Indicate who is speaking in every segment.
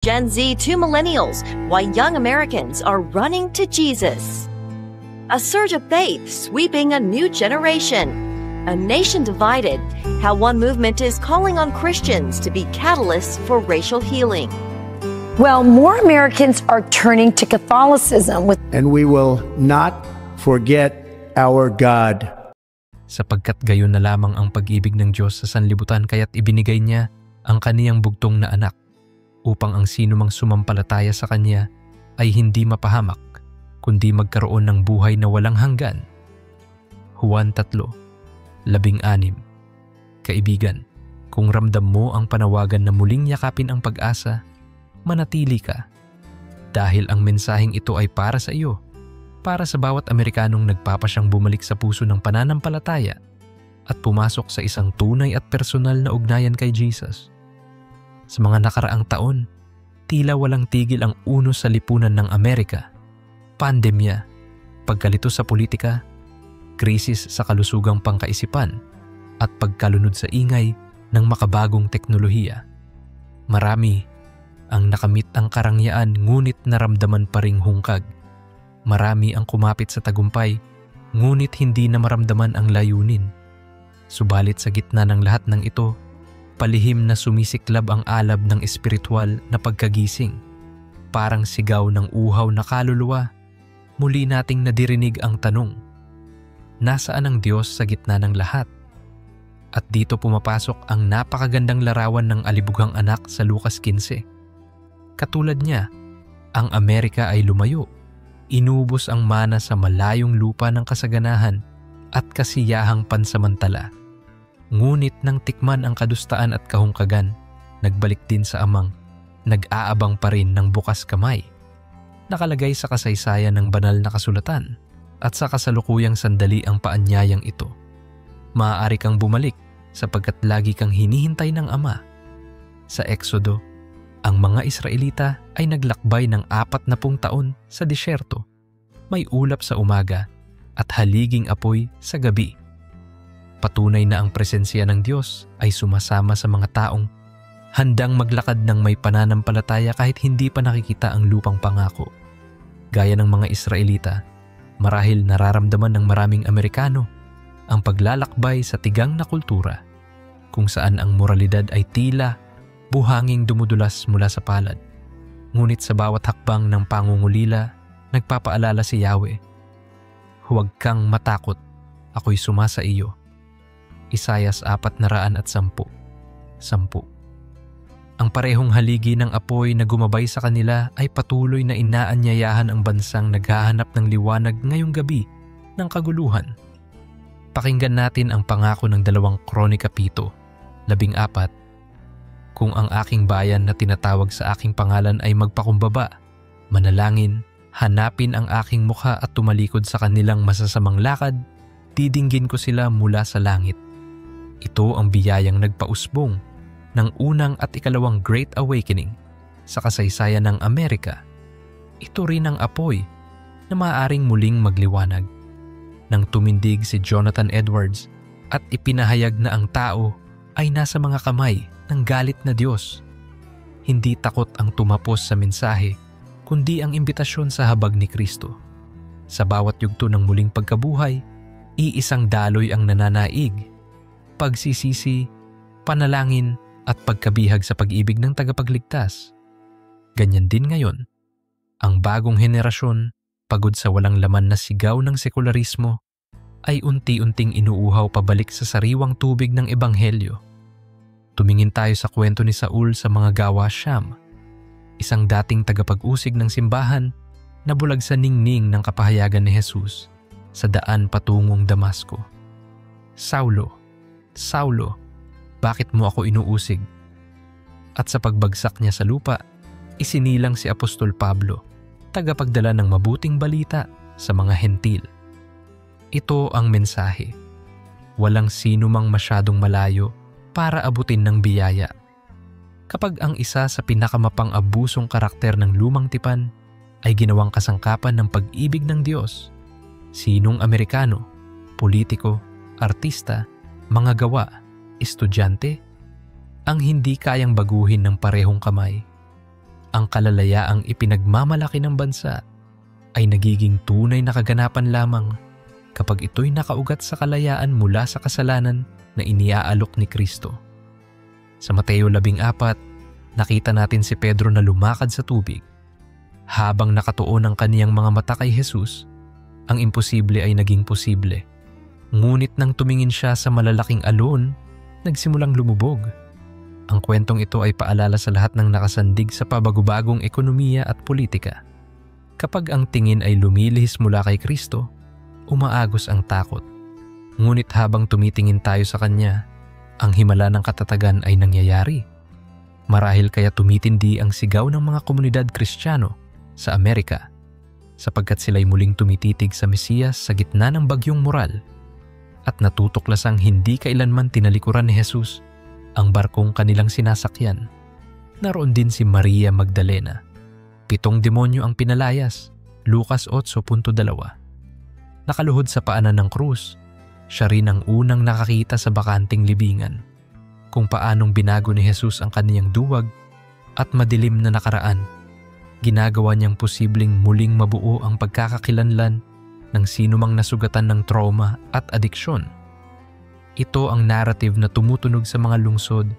Speaker 1: Gen Z to millennials, why young Americans are running to Jesus. A surge of faith sweeping a new generation. A nation divided, how one movement is calling on Christians to be catalysts for racial healing.
Speaker 2: Well, more Americans are turning to Catholicism with...
Speaker 3: And we will not forget our God.
Speaker 4: Sapagkat gayon na lamang ang pag-ibig ng Diyos sa sanlibutan kaya't ibinigay niya ang kaniyang bugtong na anak upang ang sinumang sumampalataya sa Kanya ay hindi mapahamak, kundi magkaroon ng buhay na walang hanggan. Juan 3:16. Kaibigan, kung ramdam mo ang panawagan na muling yakapin ang pag-asa, manatili ka. Dahil ang mensaheng ito ay para sa iyo, para sa bawat Amerikanong nagpapasyang bumalik sa puso ng pananampalataya at pumasok sa isang tunay at personal na ugnayan kay Jesus. Sa mga nakaraang taon, tila walang tigil ang unos sa lipunan ng Amerika. Pandemya, pagkalito sa politika, krisis sa kalusugang pangkaisipan, at pagkalunod sa ingay ng makabagong teknolohiya. Marami ang nakamit ang karangyaan ngunit naramdaman pa ring hungkag. Marami ang kumapit sa tagumpay ngunit hindi na maramdaman ang layunin. Subalit sa gitna ng lahat ng ito, palihim na sumisiklab ang alab ng espiritual na pagkagising. Parang sigaw ng uhaw na kaluluwa, muli nating nadirinig ang tanong, nasaan ang Diyos sa gitna ng lahat? At dito pumapasok ang napakagandang larawan ng alibughang anak sa Lucas 15. Katulad niya, ang Amerika ay lumayo. Inubos ang mana sa malayong lupa ng kasaganahan at kasiyahang pansamantala. Ngunit nang tikman ang kadustaan at kahungkagan, nagbalik din sa amang, nag-aabang pa rin ng bukas kamay. Nakalagay sa kasaysayan ng banal na kasulatan at sa kasalukuyang sandali ang paanyayang ito. Maaari kang bumalik sapagkat lagi kang hinihintay ng Ama. Sa Exodo, ang mga Israelita ay naglakbay ng 40 taon sa disyerto. May ulap sa umaga at haliging apoy sa gabi. Patunay na ang presensya ng Diyos ay sumasama sa mga taong handang maglakad ng may pananampalataya kahit hindi pa nakikita ang lupang pangako. Gaya ng mga Israelita, marahil nararamdaman ng maraming Amerikano ang paglalakbay sa tigang na kultura kung saan ang moralidad ay tila buhanging dumudulas mula sa palad. Ngunit sa bawat hakbang ng pangungulila, nagpapaalala si Yahweh, huwag kang matakot, ako'y sumasa iyo. Isayas 4:10. Ang parehong haligi ng apoy na gumabay sa kanila ay patuloy na inaanyayahan ang bansang naghahanap ng liwanag ngayong gabi ng kaguluhan. Pakinggan natin ang pangako ng 2 Kronika 7:14. Kung ang aking bayan na tinatawag sa aking pangalan ay magpakumbaba, manalangin, hanapin ang aking mukha at tumalikod sa kanilang masasamang lakad, didinggin ko sila mula sa langit. Ito ang biyayang nagpausbong ng unang at ikalawang Great Awakening sa kasaysayan ng Amerika. Ito rin ang apoy na maaaring muling magliwanag. Nang tumindig si Jonathan Edwards at ipinahayag na ang tao ay nasa mga kamay ng galit na Diyos, hindi takot ang tumapos sa mensahe, kundi ang imbitasyon sa habag ni Kristo. Sa bawat yugto ng muling pagkabuhay, iisang daloy ang nananaig, pagsisisi, panalangin at pagkabihag sa pag-ibig ng tagapagligtas. Ganyan din ngayon, ang bagong henerasyon, pagod sa walang laman na sigaw ng sekularismo, ay unti-unting inuuhaw pabalik sa sariwang tubig ng Ebanghelyo. Tumingin tayo sa kwento ni Saul sa mga gawa Siyam, isang dating tagapag-usig ng simbahan na bulag sa ningning ng kapahayagan ni Jesus sa daan patungong Damasco. Saulo, Saulo, bakit mo ako inuusig? At sa pagbagsak niya sa lupa, isinilang si Apostol Pablo, tagapagdala ng mabuting balita sa mga hentil. Ito ang mensahe. Walang sino mang masyadong malayo para abutin ng biyaya. Kapag ang isa sa pinakamapang-abusong karakter ng lumang tipan ay ginawang kasangkapan ng pag-ibig ng Diyos, sinong Amerikano, politiko, artista, mga gawa, estudyante, ang hindi kayang baguhin ng parehong kamay? ang kalalayaang ipinagmamalaki ng bansa ay nagiging tunay na kaganapan lamang kapag ito'y nakaugat sa kalayaan mula sa kasalanan na iniaalok ni Kristo. Sa Mateo 14, nakita natin si Pedro na lumakad sa tubig. Habang nakatuon ang kaniyang mga mata kay Jesus, ang imposible ay naging posible. Ngunit nang tumingin siya sa malalaking alon, nagsimulang lumubog. Ang kwentong ito ay paalala sa lahat ng nakasandig sa pabagubagong ekonomiya at politika. Kapag ang tingin ay lumilihis mula kay Kristo, umaagos ang takot. Ngunit habang tumitingin tayo sa Kanya, ang himala ng katatagan ay nangyayari. Marahil kaya tumitindi ang sigaw ng mga komunidad Kristiyano sa Amerika, sapagkat sila'y muling tumititig sa Mesiyas sa gitna ng bagyong moral at natutuklasang hindi kailanman tinalikuran ni Jesus ang barkong kanilang sinasakyan. Naroon din si Maria Magdalena. 7 demonyo ang pinalayas, Lucas 8.2. Nakaluhod sa paanan ng krus, siya rin ang unang nakakita sa bakanting libingan kung paanong binago ni Jesus ang kaniyang duwag at madilim na nakaraan. Ginagawa niyang posibleng muling mabuo ang pagkakakilanlan ng sinumang nasugatan ng trauma at adiksyon. Ito ang narrative na tumutunog sa mga lungsod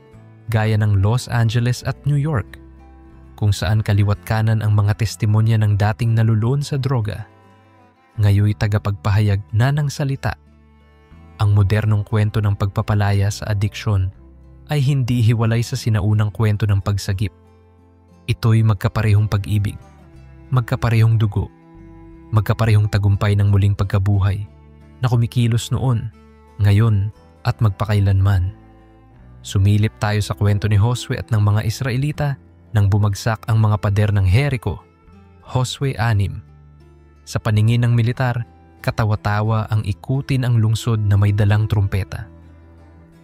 Speaker 4: gaya ng Los Angeles at New York, kung saan kaliwat kanan ang mga testimonya ng dating nalulun sa droga, ngayoy tagapagpahayag na ng salita. Ang modernong kwento ng pagpapalaya sa adiksyon ay hindi hiwalay sa sinaunang kwento ng pagsagip. Ito'y magkaparehong pag-ibig, magkaparehong dugo, magkaparehong tagumpay ng muling pagkabuhay na kumikilos noon, ngayon at magpakailanman. Sumilip tayo sa kwento ni Josue at ng mga Israelita nang bumagsak ang mga pader ng Jericho, Josue 6. Sa paningin ng militar, katawa-tawa ang ikutin ang lungsod na may dalang trumpeta.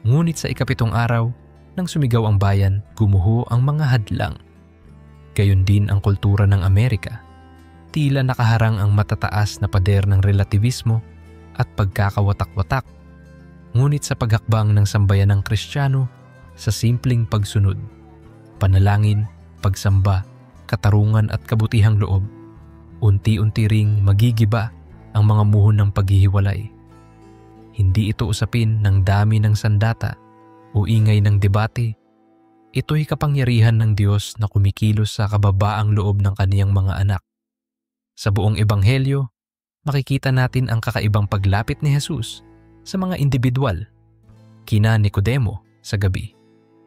Speaker 4: Ngunit sa 7 araw, nang sumigaw ang bayan, gumuho ang mga hadlang. Gayon din ang kultura ng Amerika. Tila nakaharang ang matataas na pader ng relativismo at pagkakawatak-watak. Ngunit sa paghakbang ng sambayan ng Kristiyano, sa simpleng pagsunod, panalangin, pagsamba, katarungan at kabutihang loob, unti-unti ring magigiba ang mga muhon ng paghihiwalay. Hindi ito usapin ng dami ng sandata o ingay ng debate. Ito'y kapangyarihan ng Diyos na kumikilos sa kababaang loob ng kaniyang mga anak. Sa buong ebanghelyo, makikita natin ang kakaibang paglapit ni Jesus sa mga individual, kina Nicodemo sa gabi,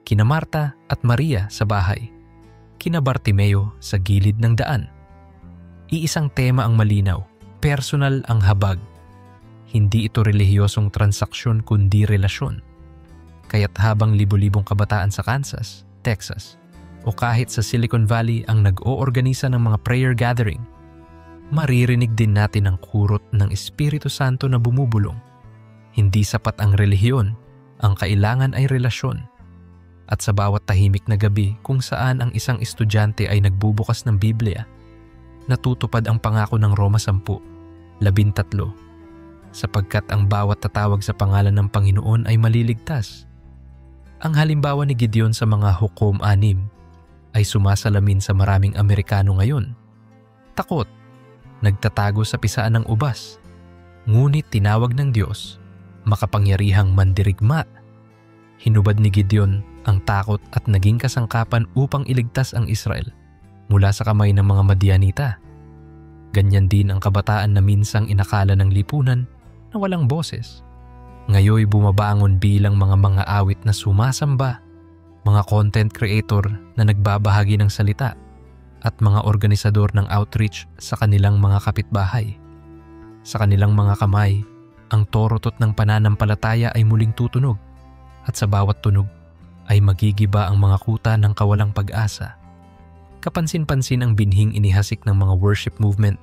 Speaker 4: kina Marta at Maria sa bahay, kina Bartimeo sa gilid ng daan. Iisang tema ang malinaw, personal ang habag. Hindi ito relihiyosong transaksyon kundi relasyon. Kaya't habang libo-libong kabataan sa Kansas, Texas, o kahit sa Silicon Valley ang nag-oorganisa ng mga prayer gathering, maririnig din natin ang kurot ng Espiritu Santo na bumubulong. Hindi sapat ang relihiyon, ang kailangan ay relasyon. At sa bawat tahimik na gabi kung saan ang isang estudyante ay nagbubukas ng Biblia, natutupad ang pangako ng Roma 10:13, sapagkat ang bawat tatawag sa pangalan ng Panginoon ay maliligtas. Ang halimbawa ni Gideon sa mga Hukom 6 ay sumasalamin sa maraming Amerikano ngayon. Takot, nagtatago sa pisaan ng ubas, ngunit tinawag ng Diyos, makapangyarihang mandirigma. Hinubad ni Gideon ang takot at naging kasangkapan upang iligtas ang Israel mula sa kamay ng mga Madianita. Ganyan din ang kabataan na minsang inakala ng lipunan na walang boses. Ngayoy bumabangon bilang mga awit na sumasamba, mga content creator na nagbabahagi ng salita, at mga organisador ng outreach sa kanilang mga kapitbahay. Sa kanilang mga kamay, ang torotot ng pananampalataya ay muling tutunog, at sa bawat tunog ay magigiba ang mga kuta ng kawalang pag-asa. Kapansin-pansin ang binhing inihasik ng mga worship movement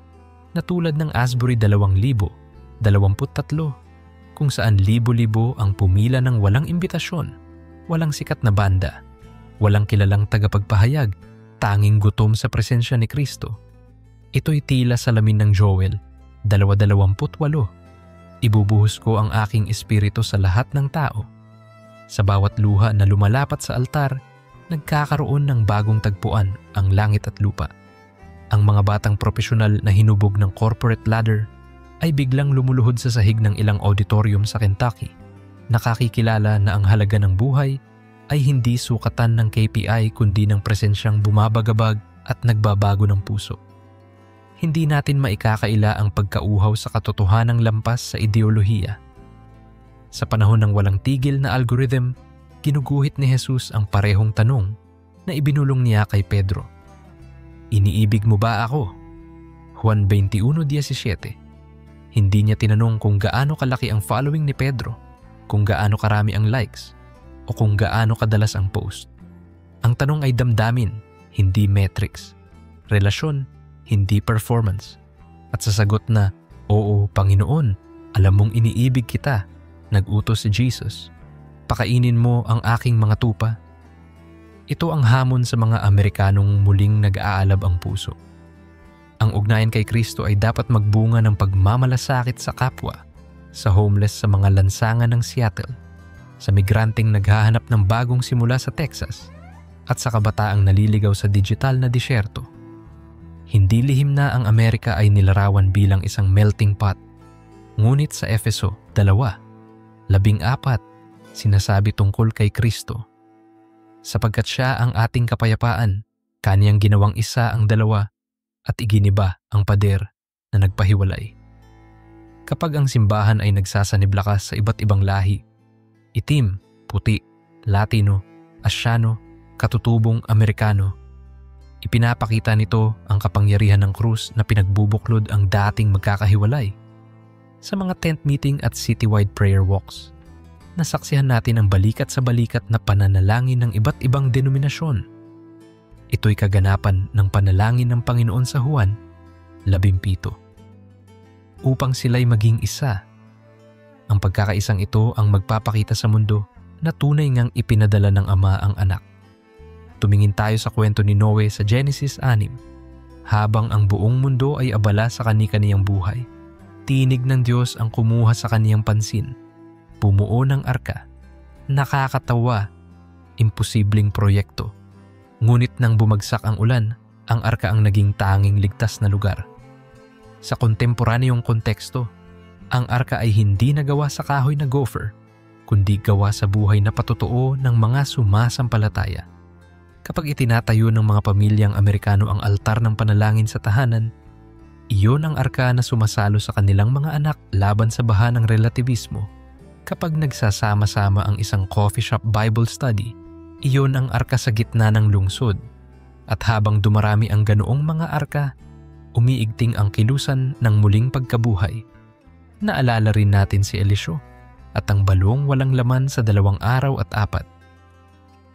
Speaker 4: na tulad ng Asbury 2023, kung saan libo-libo ang pumila ng walang imbitasyon, walang sikat na banda, walang kilalang tagapagpahayag, tanging gutom sa presensya ni Kristo. Ito'y tila salamin ng Joel 2:28. Ibubuhos ko ang aking espiritu sa lahat ng tao. Sa bawat luha na lumalapat sa altar, nagkakaroon ng bagong tagpuan ang langit at lupa. Ang mga batang profesional na hinubog ng corporate ladder ay biglang lumuluhod sa sahig ng ilang auditorium sa Kentucky. Nakakikilala na ang halaga ng buhay ay hindi sukatan ng KPI kundi ng presensyang bumabagabag at nagbabago ng puso. Hindi natin maikakaila ang pagkauhaw sa katotohanang lampas sa ideolohiya. Sa panahon ng walang tigil na algorithm, ginuguhit ni Jesus ang parehong tanong na ibinulong niya kay Pedro. Iniibig mo ba ako? Juan 21:17. Hindi niya tinanong kung gaano kalaki ang following ni Pedro, kung gaano karami ang likes, o kung gaano kadalas ang post. Ang tanong ay damdamin, hindi metrics. Relasyon, hindi performance. At sa sagot na, "Oo, Panginoon, alam mong iniibig kita," nag-utos si Jesus, "Pakainin mo ang aking mga tupa." Ito ang hamon sa mga Amerikanong muling nag-aalab ang puso. Ang ugnayan kay Kristo ay dapat magbunga ng pagmamalasakit sa kapwa, sa homeless sa mga lansangan ng Seattle, sa migranteng naghahanap ng bagong simula sa Texas, at sa kabataang naliligaw sa digital na disyerto. Hindi lihim na ang Amerika ay nilarawan bilang isang melting pot. Ngunit sa Efeso 2:14, sinasabi tungkol kay Kristo, "Sapagkat siya ang ating kapayapaan, kaniyang ginawang isa ang dalawa at iginiba ang pader na nagpahiwalay." Kapag ang simbahan ay nagsasaniblakas sa iba't ibang lahi, itim, puti, Latino, Asyano, katutubong Amerikano, ipinapakita nito ang kapangyarihan ng krus na pinagbubuklod ang dating magkakahiwalay. Sa mga tent meeting at citywide prayer walks, nasaksihan natin ang balikat sa balikat na pananalangin ng iba't ibang denominasyon. Ito'y kaganapan ng panalangin ng Panginoon sa Juan 17. Upang sila'y maging isa. Ang pagkakaisang ito ang magpapakita sa mundo na tunay ngang ipinadala ng Ama ang Anak. Tumingin tayo sa kwento ni Noe sa Genesis 6. Habang ang buong mundo ay abala sa kani-kaniyang buhay, tinig ng Diyos ang kumuha sa kaniyang pansin. Bumuo ng arka. Nakakatawa, imposibleng proyekto. Ngunit nang bumagsak ang ulan, ang arka ang naging tanging ligtas na lugar. Sa kontemporaneyong konteksto, ang arka ay hindi nagawa sa kahoy na gopher, kundi gawa sa buhay na patotoo ng mga sumasampalataya. Kapag itinatayo ng mga pamilyang Amerikano ang altar ng panalangin sa tahanan, iyon ang arka na sumasalo sa kanilang mga anak laban sa baha ng relativismo. Kapag nagsasama-sama ang isang coffee shop Bible study, iyon ang arka sa gitna ng lungsod. At habang dumarami ang ganoong mga arka, umiigting ang kilusan ng muling pagkabuhay. Naalala rin natin si Eliseo at ang balong walang laman sa 2 araw at 4.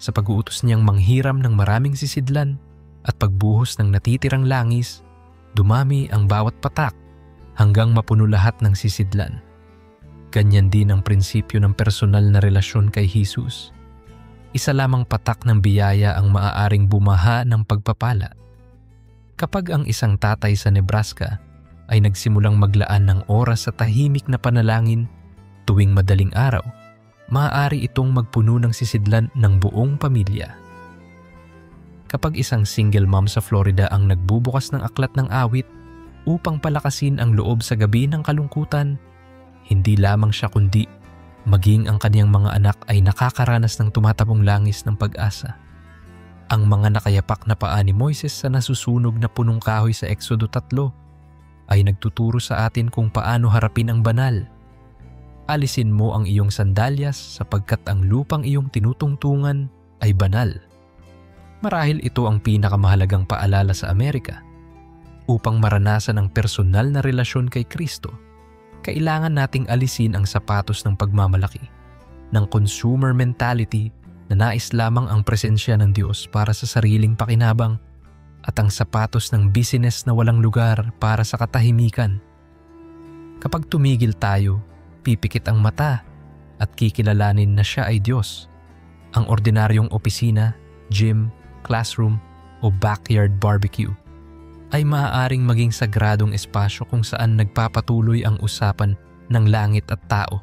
Speaker 4: Sa pag-uutos niyang manghiram ng maraming sisidlan at pagbuhos ng natitirang langis, dumami ang bawat patak hanggang mapuno lahat ng sisidlan. Ganyan din ang prinsipyo ng personal na relasyon kay Jesus. Isa lamang patak ng biyaya ang maaaring bumaha ng pagpapala. Kapag ang isang tatay sa Nebraska ay nagsimulang maglaan ng oras sa tahimik na panalangin tuwing madaling araw, maaari itong magpuno ng sisidlan ng buong pamilya. Kapag isang single mom sa Florida ang nagbubukas ng aklat ng awit upang palakasin ang loob sa gabi ng kalungkutan, hindi lamang siya kundi maging ang kaniyang mga anak ay nakakaranas ng tumatapong langis ng pag-asa. Ang mga nakayapak na paa ni Moises sa nasusunog na punong kahoy sa Exodo 3 ay nagtuturo sa atin kung paano harapin ang banal. Alisin mo ang iyong sandalyas sapagkat ang lupang iyong tinutungtungan ay banal. Marahil ito ang pinakamahalagang paalala sa Amerika. Upang maranasan ang personal na relasyon kay Kristo, kailangan nating alisin ang sapatos ng pagmamalaki, ng consumer mentality na nais lamang ang presensya ng Diyos para sa sariling pakinabang, at ang sapatos ng business na walang lugar para sa katahimikan. Kapag tumigil tayo, pipikit ang mata at kikilalanin na siya ay Diyos. Ang ordinaryong opisina, gym, classroom o backyard barbecue ay maaaring maging sagradong espasyo kung saan nagpapatuloy ang usapan ng langit at tao.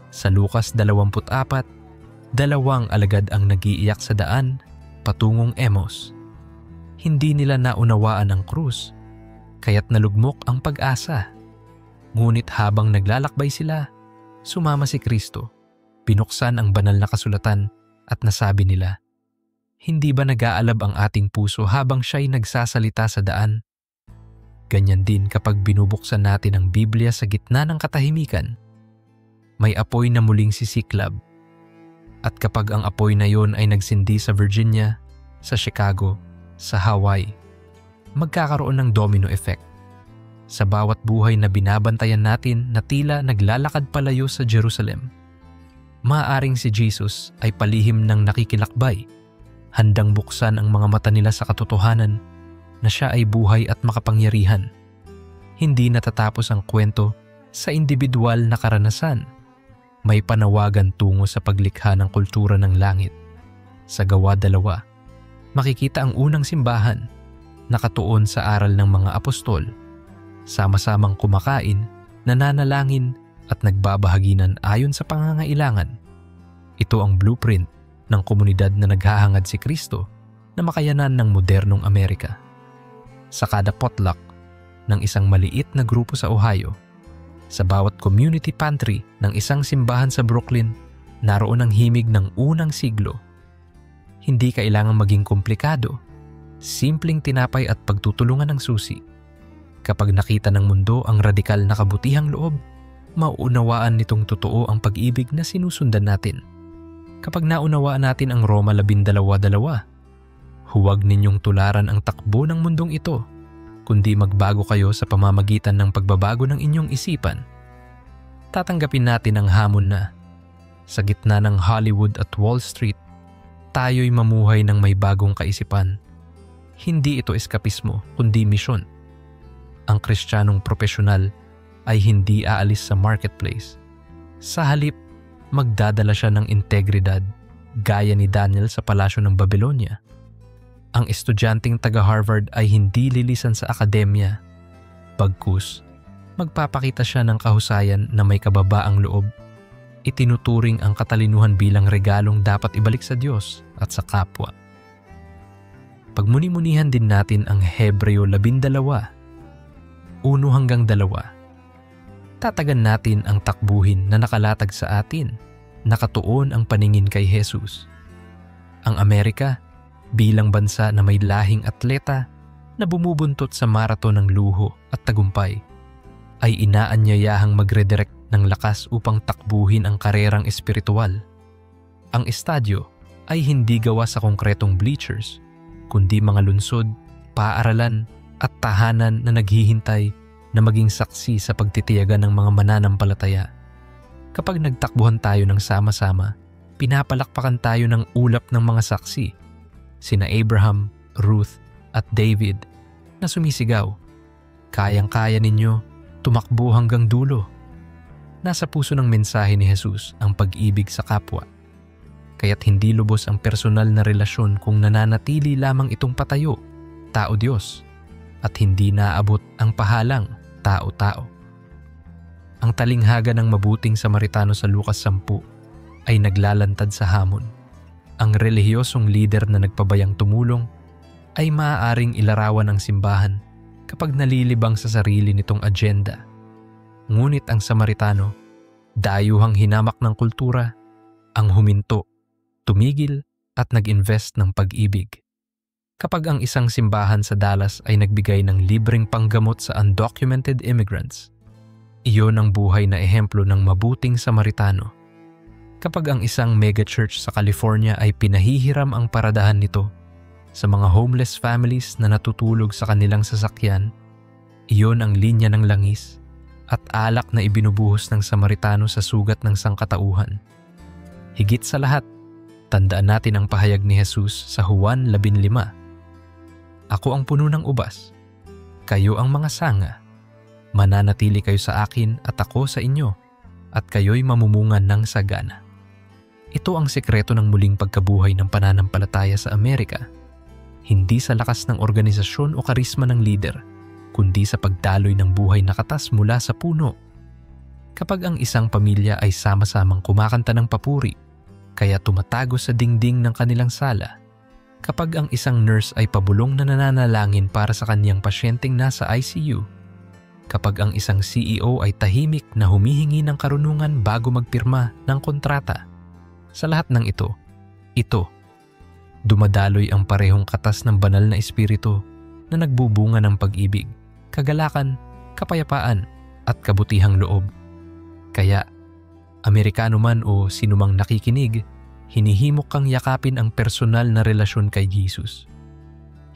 Speaker 4: Sa Lucas 24, 2 alagad ang nagiiyak sa daan patungong Emos. Hindi nila naunawaan ang krus, kaya't nalugmok ang pag-asa. Ngunit habang naglalakbay sila, sumama si Kristo, binuksan ang banal na kasulatan at nasabi nila, "Hindi ba nag-aalab ang ating puso habang siya'y nagsasalita sa daan?" Ganyan din kapag binubuksan natin ang Biblia sa gitna ng katahimikan. May apoy na muling sisiklab. At kapag ang apoy na yon ay nagsindi sa Virginia, sa Chicago, sa Hawaii, magkakaroon ng domino effect. Sa bawat buhay na binabantayan natin na tila naglalakad palayo sa Jerusalem, maaaring si Jesus ay palihim ng nakikilakbay, handang buksan ang mga mata nila sa katotohanan na siya ay buhay at makapangyarihan. Hindi natatapos ang kwento sa individual na karanasan. May panawagan tungo sa paglikha ng kultura ng langit. Sa Gawa 2, makikita ang unang simbahan, nakatuon sa aral ng mga apostol, sama-samang kumakain, nananalangin at nagbabahaginan ayon sa pangangailangan. Ito ang blueprint ng komunidad na naghahangad si Kristo na makayanan ng modernong Amerika. Sa kada potluck ng isang maliit na grupo sa Ohio, sa bawat community pantry ng isang simbahan sa Brooklyn, naroon ang himig ng unang siglo. Hindi kailangang maging komplikado, simpleng tinapay at pagtutulungan ng susi. Kapag nakita ng mundo ang radikal na kabutihang loob, mauunawaan nitong totoo ang pag-ibig na sinusundan natin. Kapag naunawaan natin ang Roma 12:2, huwag ninyong tularan ang takbo ng mundong ito, kundi magbago kayo sa pamamagitan ng pagbabago ng inyong isipan. Tatanggapin natin ang hamon na, sa gitna ng Hollywood at Wall Street, tayo'y mamuhay ng may bagong kaisipan. Hindi ito eskapismo, kundi misyon. Ang Kristiyanong profesional ay hindi aalis sa marketplace. Sa halip, magdadala siya ng integridad, gaya ni Daniel sa palasyo ng Babylonia. Ang estudyanteng taga-Harvard ay hindi lilisan sa akademya. Bagkus, magpapakita siya ng kahusayan na may kababaang loob. Itinuturing ang katalinuhan bilang regalong dapat ibalik sa Diyos at sa kapwa. Pagmuni-munihan din natin ang Hebreo 12, 1-2. Tatagan natin ang takbuhin na nakalatag sa atin, nakatuon ang paningin kay Jesus. Ang Amerika, bilang bansa na may lahing atleta na bumubuntot sa maraton ng luho at tagumpay, ay inaanyayahang magredirect ng lakas upang takbuhin ang karerang espiritual. Ang estadyo ay hindi gawa sa konkretong bleachers, kundi mga lunsod, paaralan at tahanan na naghihintay na maging saksi sa pagtitiyagan ng mga mananampalataya. Kapag nagtakbuhan tayo ng sama-sama, pinapalakpakan tayo ng ulap ng mga saksi, sina Abraham, Ruth at David, na sumisigaw, "Kayang-kaya ninyo, tumakbo hanggang dulo." Nasa puso ng mensahe ni Jesus ang pag-ibig sa kapwa. Kaya't hindi lubos ang personal na relasyon kung nananatili lamang itong patayo, tao-Diyos, at hindi naabot ang pahalang, tao-tao. Ang talinghaga ng mabuting Samaritano sa Lucas 10 ay naglalantad sa hamon. Ang relihiyosong lider na nagpabayang tumulong ay maaaring ilarawan ng simbahan kapag nalilibang sa sarili nitong agenda. Ngunit ang Samaritano, dayuhang hinamak ng kultura, ang huminto, tumigil at nag-invest ng pag-ibig. Kapag ang isang simbahan sa Dallas ay nagbigay ng libreng panggamot sa undocumented immigrants, iyon ang buhay na ehemplo ng mabuting Samaritano. Kapag ang isang megachurch sa California ay pinahihiram ang paradahan nito sa mga homeless families na natutulog sa kanilang sasakyan, iyon ang linya ng langis at alak na ibinubuhos ng Samaritano sa sugat ng sangkatauhan. Higit sa lahat, tandaan natin ang pahayag ni Jesus sa Juan 15. "Ako ang puno ng ubas, kayo ang mga sanga. Mananatili kayo sa akin at ako sa inyo, at kayo'y mamumunga ng sagana." Ito ang sekreto ng muling pagkabuhay ng pananampalataya sa Amerika. Hindi sa lakas ng organisasyon o karisma ng lider, kundi sa pagdaloy ng buhay na katas mula sa puno. Kapag ang isang pamilya ay sama-samang kumakanta ng papuri, kaya tumatago sa dingding ng kanilang sala, Kapag ang isang nurse ay pabulong na nananalangin para sa kaniyang pasyenteng nasa ICU, kapag ang isang CEO ay tahimik na humihingi ng karunungan bago magpirma ng kontrata, sa lahat ng ito, dumadaloy ang parehong katas ng banal na espiritu na nagbubunga ng pag-ibig, kagalakan, kapayapaan at kabutihang loob. Kaya, Amerikano man o sinumang nakikinig, hinihimok kang yakapin ang personal na relasyon kay Jesus.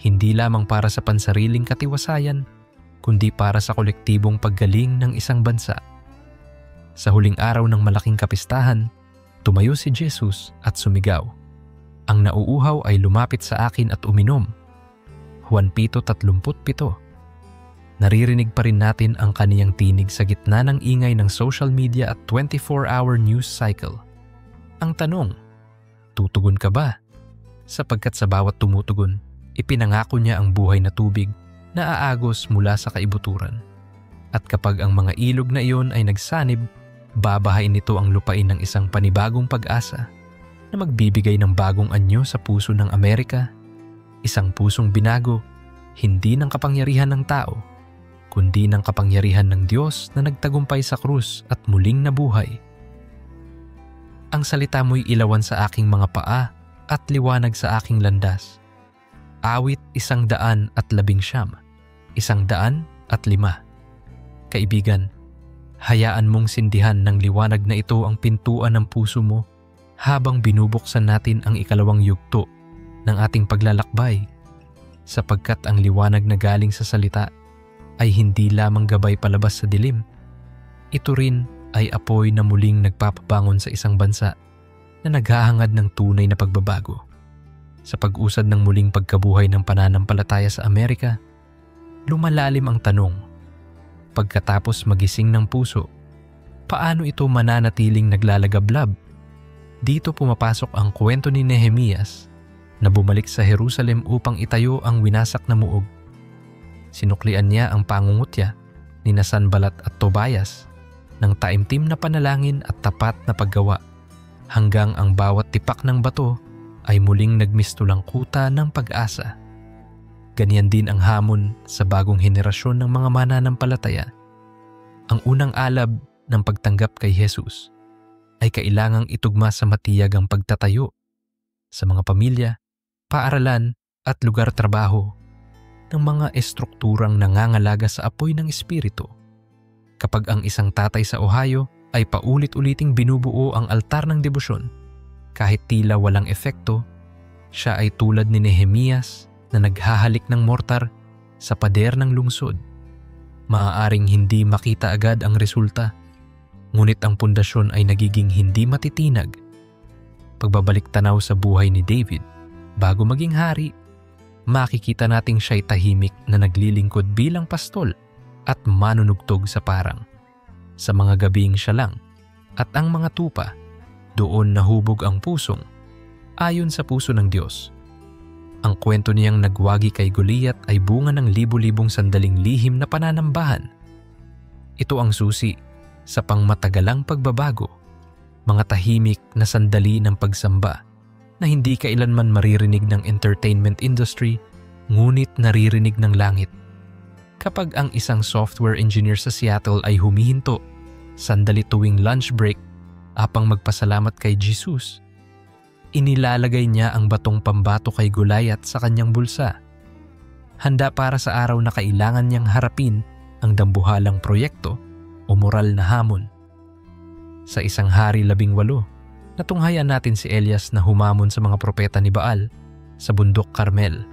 Speaker 4: Hindi lamang para sa pansariling katiwasayan, kundi para sa kolektibong paggaling ng isang bansa. Sa huling araw ng malaking kapistahan, tumayo si Jesus at sumigaw, "Ang nauuhaw ay lumapit sa akin at uminom." Juan 7:37. Naririnig pa rin natin ang kaniyang tinig sa gitna ng ingay ng social media at 24-hour news cycle. Ang tanong, tutugon ka ba? Sapagkat sa bawat tumutugon, ipinangako niya ang buhay na tubig na aagos mula sa kaibuturan. At kapag ang mga ilog na iyon ay nagsanib, babahain nito ang lupain ng isang panibagong pag-asa na magbibigay ng bagong anyo sa puso ng Amerika, isang pusong binago, hindi ng kapangyarihan ng tao, kundi ng kapangyarihan ng Diyos na nagtagumpay sa krus at muling nabuhay. Ang salita mo'y ilawan sa aking mga paa at liwanag sa aking landas. Awit 119, 105. Kaibigan, hayaan mong sindihan ng liwanag na ito ang pintuan ng puso mo habang binubuksan natin ang ikalawang yugto ng ating paglalakbay, sapagkat ang liwanag na galing sa salita ay hindi lamang gabay palabas sa dilim. Ito rin ay apoy na muling nagpapabangon sa isang bansa na naghahangad ng tunay na pagbabago. Sa pag-usad ng muling pagkabuhay ng pananampalataya sa Amerika, lumalalim ang tanong, pagkatapos magising ng puso, paano ito mananatiling naglalagablab? Dito pumapasok ang kwento ni Nehemias na bumalik sa Jerusalem upang itayo ang winasak na muog. Sinuklian niya ang pangungutya ni Sanballat at Tobias ng taimtim na panalangin at tapat na paggawa hanggang ang bawat tipak ng bato ay muling nagmistulang kuta ng pag-asa. Ganyan din ang hamon sa bagong henerasyon ng mga mananampalataya. Ang unang alab ng pagtanggap kay Jesus ay kailangang itugma sa matiyag ang pagtatayo sa mga pamilya, paaralan at lugar trabaho ng mga estrukturang nangangalaga sa apoy ng Espiritu. Kapag ang isang tatay sa Ohio ay paulit-uliting binubuo ang altar ng debosyon, kahit tila walang epekto, siya ay tulad ni Nehemias na naghahalik ng mortar sa pader ng lungsod. Maaaring hindi makita agad ang resulta, ngunit ang pundasyon ay nagiging hindi matitinag. Pagbabalik tanaw sa buhay ni David, bago maging hari, makikita nating siya'y tahimik na naglilingkod bilang pastol at manunugtog sa parang. Sa mga gabing siya lang at ang mga tupa, doon nahubog ang pusong ayon sa puso ng Diyos. Ang kwento niyang nagwagi kay Goliath ay bunga ng libu-libong sandaling lihim na pananambahan. Ito ang susi sa pangmatagalang pagbabago, mga tahimik na sandali ng pagsamba na hindi kailanman maririnig ng entertainment industry, ngunit naririnig ng langit. Kapag ang isang software engineer sa Seattle ay humihinto, sandali tuwing lunch break, apang magpasalamat kay Jesus, inilalagay niya ang batong pambato kay Goliath sa kanyang bulsa. Handa para sa araw na kailangan niyang harapin ang dambuhalang proyekto o moral na hamon. Sa isang hari 18, natunghayan natin si Elias na humamon sa mga propeta ni Baal sa bundok Carmel.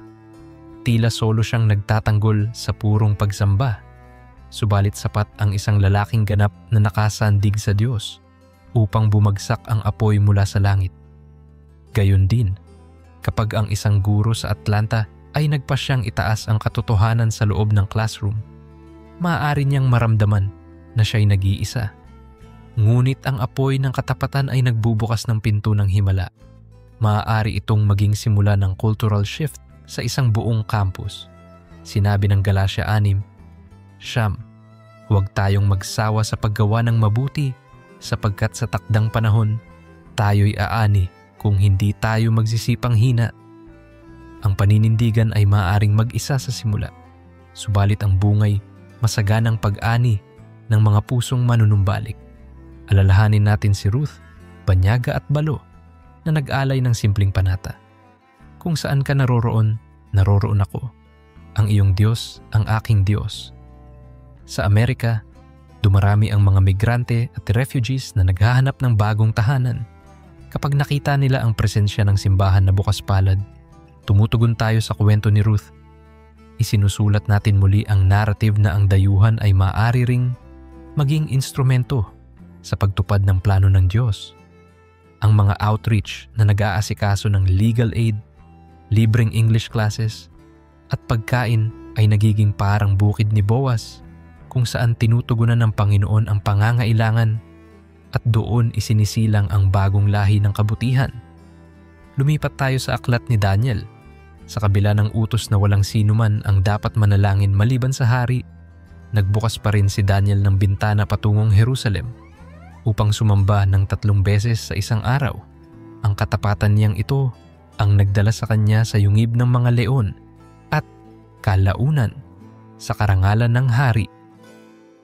Speaker 4: Tila solo siyang nagtatanggol sa purong pagsamba, subalit sapat ang isang lalaking ganap na nakasandig sa Diyos upang bumagsak ang apoy mula sa langit. Gayon din, kapag ang isang guro sa Atlanta ay nagpasyang itaas ang katotohanan sa loob ng classroom, maaari niyang maramdaman na siya'y nag-iisa. Ngunit ang apoy ng katapatan ay nagbubukas ng pinto ng himala. Maaari itong maging simula ng cultural shift sa isang buong campus. Sinabi ng Galatia 6, "Siyam, huwag tayong magsawa sa paggawa ng mabuti, sapagkat sa takdang panahon, tayo'y aani kung hindi tayo magsisipang hina." Ang paninindigan ay maaaring mag-isa sa simula, subalit ang bungay masaganang pag-ani ng mga pusong manunumbalik. Alalahanin natin si Ruth, banyaga at balo na nag-alay ng simpleng panata. Kung saan ka naroroon, naroroon ako. Ang iyong Diyos, ang aking Diyos. Sa Amerika, dumarami ang mga migrante at refugees na naghahanap ng bagong tahanan. Kapag nakita nila ang presensya ng simbahan na bukas palad, tumutugon tayo sa kwento ni Ruth. Isinusulat natin muli ang narrative na ang dayuhan ay maaari ring maging instrumento sa pagtupad ng plano ng Diyos. Ang mga outreach na nag-aasikaso ng legal aid, libreng English classes, at pagkain ay nagiging parang bukid ni Boaz kung saan tinutugunan ng Panginoon ang pangangailangan at doon isinisilang ang bagong lahi ng kabutihan. Lumipat tayo sa aklat ni Daniel. Sa kabila ng utos na walang sinuman ang dapat manalangin maliban sa hari, nagbukas pa rin si Daniel ng bintana patungong Jerusalem upang sumamba ng 3 beses sa isang araw. Ang katapatan niyang ito ang nagdala sa kanya sa yungib ng mga leon at kalaunan sa karangalan ng hari.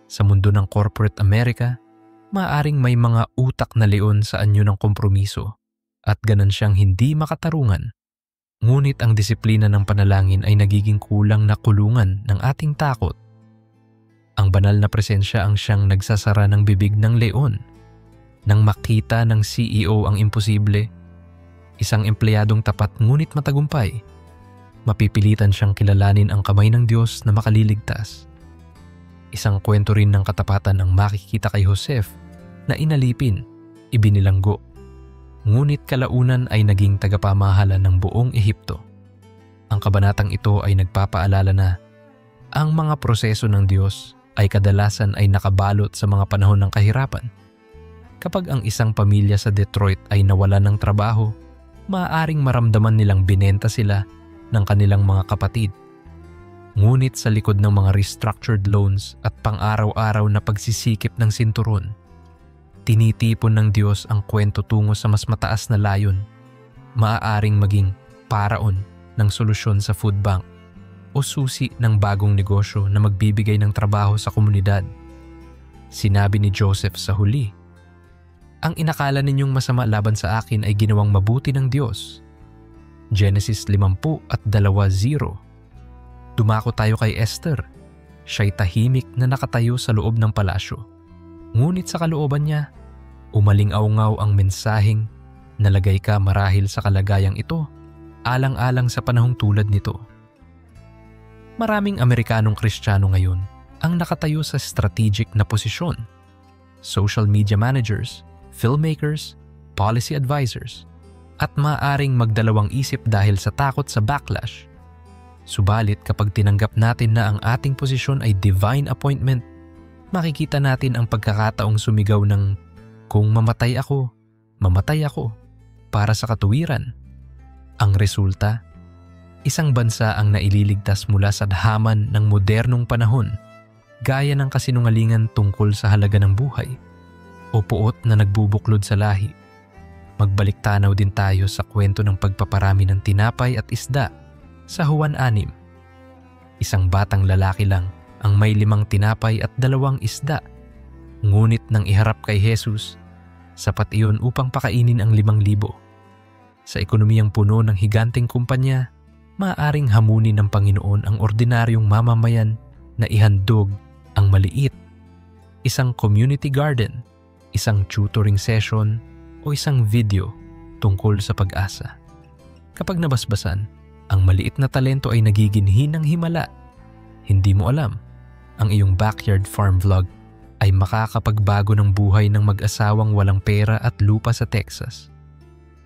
Speaker 4: Sa mundo ng corporate America, maaaring may mga utak na leon sa anyo ng kompromiso at ganun hindi makatarungan. Ngunit ang disiplina ng panalangin ay nagiging kulang na kulungan ng ating takot. Ang banal na presensya ang siyang nagsasara ng bibig ng leon. Nang makita ng CEO ang imposible, isang empleyadong tapat ngunit matagumpay, mapipilitan siyang kilalanin ang kamay ng Diyos na makaliligtas. Isang kwento rin ng katapatan ang makikita kay Joseph na inalipin, ibinilanggo, ngunit kalaunan ay naging tagapamahala ng buong Ehipto. Ang kabanatang ito ay nagpapaalala na ang mga proseso ng Diyos ay kadalasan ay nakabalot sa mga panahon ng kahirapan. Kapag ang isang pamilya sa Detroit ay nawalan ng trabaho, maaaring maramdaman nilang binenta sila ng kanilang mga kapatid. Ngunit sa likod ng mga restructured loans at pang-araw-araw na pagsisikip ng sinturon, tinitipon ng Diyos ang kwento tungo sa mas mataas na layon, maaaring maging paraon ng solusyon sa food bank o susi ng bagong negosyo na magbibigay ng trabaho sa komunidad. Sinabi ni Joseph sa huli, "Ang inakala ninyong masama laban sa akin ay ginawang mabuti ng Diyos." Genesis 50:20. Dumako tayo kay Esther. Siya'y tahimik na nakatayo sa loob ng palasyo. Ngunit sa kalooban niya, umaling-aungaw ang mensaheng, "Nalagay ka marahil sa kalagayang ito, alang-alang sa panahong tulad nito." Maraming Amerikanong Kristiyano ngayon ang nakatayo sa strategic na posisyon. Social media managers, filmmakers, policy advisors, at maaaring magdalawang isip dahil sa takot sa backlash. Subalit kapag tinanggap natin na ang ating posisyon ay divine appointment, makikita natin ang pagkakataong sumigaw ng, "Kung mamatay ako, mamatay ako," para sa katuwiran. Ang resulta, isang bansa ang naililigtas mula sa haman ng modernong panahon, gaya ng kasinungalingan tungkol sa halaga ng buhay o puot na nagbubuklod sa lahi. Magbalik tanaw din tayo sa kwento ng pagpaparami ng tinapay at isda sa Juan 6. Isang batang lalaki lang ang may 5 tinapay at 2 isda. Ngunit nang iharap kay Jesus, sapat iyon upang pakainin ang 5,000. Sa ekonomiyang puno ng higanteng kumpanya, maaaring hamunin ng Panginoon ang ordinaryong mamamayan na ihandog ang maliit. Isang community garden, isang tutoring session, o isang video tungkol sa pag-asa. Kapag nabasbasan, ang maliit na talento ay nagiging hinang himala. Hindi mo alam, ang iyong backyard farm vlog ay makakapagbago ng buhay ng mag-asawang walang pera at lupa sa Texas.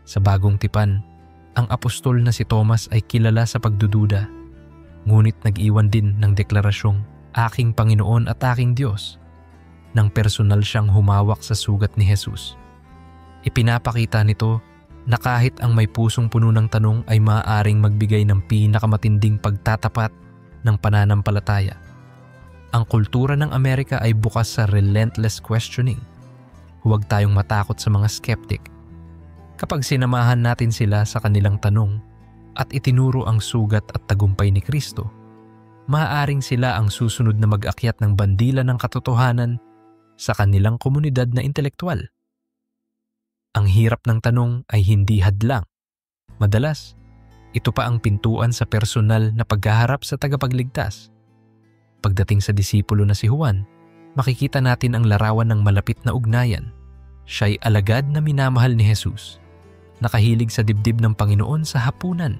Speaker 4: Sa bagong tipan, ang apostol na si Thomas ay kilala sa pagdududa, ngunit nag-iwan din ng deklarasyong, "Aking Panginoon at aking Diyos," nang personal siyang humawak sa sugat ni Jesus. Ipinapakita nito na kahit ang may pusong puno ng tanong ay maaaring magbigay ng pinakamatinding pagtatapat ng pananampalataya. Ang kultura ng Amerika ay bukas sa relentless questioning. Huwag tayong matakot sa mga skeptic. Kapag sinamahan natin sila sa kanilang tanong, at itinuro ang sugat at tagumpay ni Kristo, maaaring sila ang susunod na mag-akyat ng bandila ng katotohanan sa kanilang komunidad na intelektual. Ang hirap ng tanong ay hindi hadlang. Madalas, ito pa ang pintuan sa personal na paghaharap sa tagapagligtas. Pagdating sa disipulo na si Juan, makikita natin ang larawan ng malapit na ugnayan. Siya'y alagad na minamahal ni Jesus, nakahilig sa dibdib ng Panginoon sa hapunan,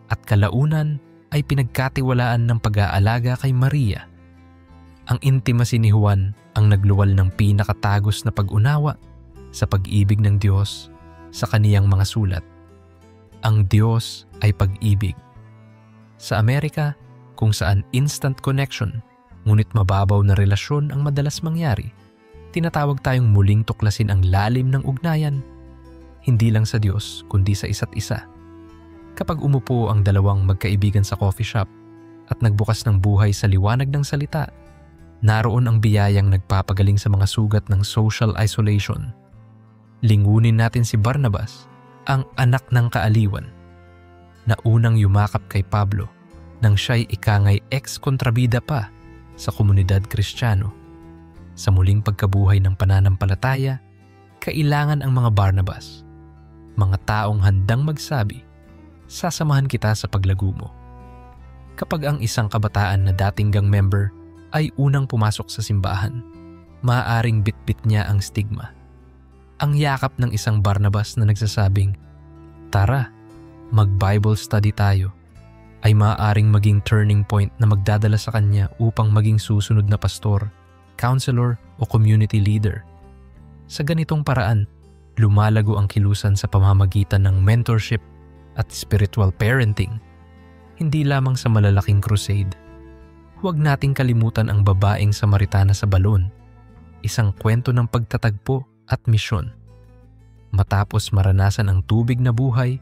Speaker 4: at kalaunan ay pinagkatiwalaan ng pag-aalaga kay Maria. Ang intimacy ni Juan ang nagluwal ng pinakatagos na pag-unawa sa pag-ibig ng Diyos sa kaniyang mga sulat. Ang Diyos ay pag-ibig. Sa Amerika, kung saan instant connection, ngunit mababaw na relasyon ang madalas mangyari, tinatawag tayong muling tuklasin ang lalim ng ugnayan, hindi lang sa Diyos kundi sa isa't isa. Kapag umupo ang dalawang magkaibigan sa coffee shop at nagbukas ng buhay sa liwanag ng salita, naroon ang biyayang nagpapagaling sa mga sugat ng social isolation. Lingunin natin si Barnabas, ang anak ng kaaliwan, na unang yumakap kay Pablo nang siya'y ikangay ex-kontrabida pa sa komunidad Kristiyano. Sa muling pagkabuhay ng pananampalataya, kailangan ang mga Barnabas, mga taong handang magsabi, "Sasamahan kita sa paglago mo." Kapag ang isang kabataan na dating gang member ay unang pumasok sa simbahan, maaaring bitbit niya ang stigma. Ang yakap ng isang Barnabas na nagsasabing, "Tara, mag-Bible study tayo," ay maaaring maging turning point na magdadala sa kanya upang maging susunod na pastor, counselor o community leader. Sa ganitong paraan, lumalago ang kilusan sa pamamagitan ng mentorship at spiritual parenting, hindi lamang sa malalaking crusade. Huwag nating kalimutan ang babaeng Samaritana sa balon, isang kwento ng pagtatagpo at misyon. Matapos maranasan ang tubig na buhay,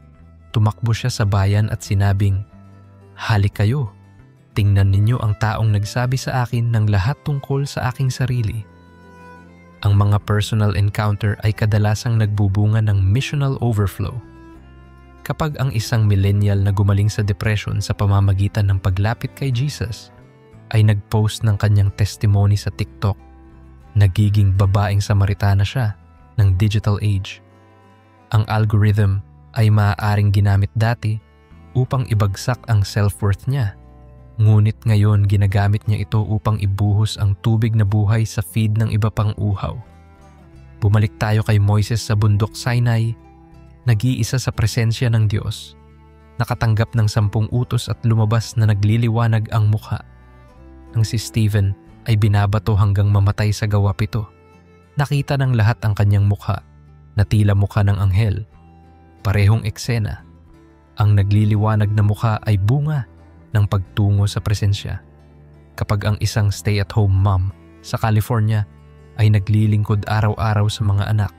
Speaker 4: tumakbo siya sa bayan at sinabing, "Halik kayo, tingnan ninyo ang taong nagsabi sa akin ng lahat tungkol sa aking sarili." Ang mga personal encounter ay kadalasang nagbubunga ng missional overflow. Kapag ang isang millennial na gumaling sa depression sa pamamagitan ng paglapit kay Jesus ay nag-post ng kanyang testimony sa TikTok, nagiging babaeng Samaritana siya ng digital age. Ang algorithm ay maaaring ginamit dati upang ibagsak ang self-worth niya, ngunit ngayon ginagamit niya ito upang ibuhos ang tubig na buhay sa feed ng iba pang uhaw. Bumalik tayo kay Moises sa bundok Sinai, nag-iisa sa presensya ng Diyos, nakatanggap ng 10 utos at lumabas na nagliliwanag ang mukha. Nang si Stephen ay binabato hanggang mamatay sa gawa 7, nakita ng lahat ang kanyang mukha na tila mukha ng anghel. Parehong eksena. Ang nagliliwanag na mukha ay bunga ng pagtungo sa presensya. Kapag ang isang stay-at-home mom sa California ay naglilingkod araw-araw sa mga anak,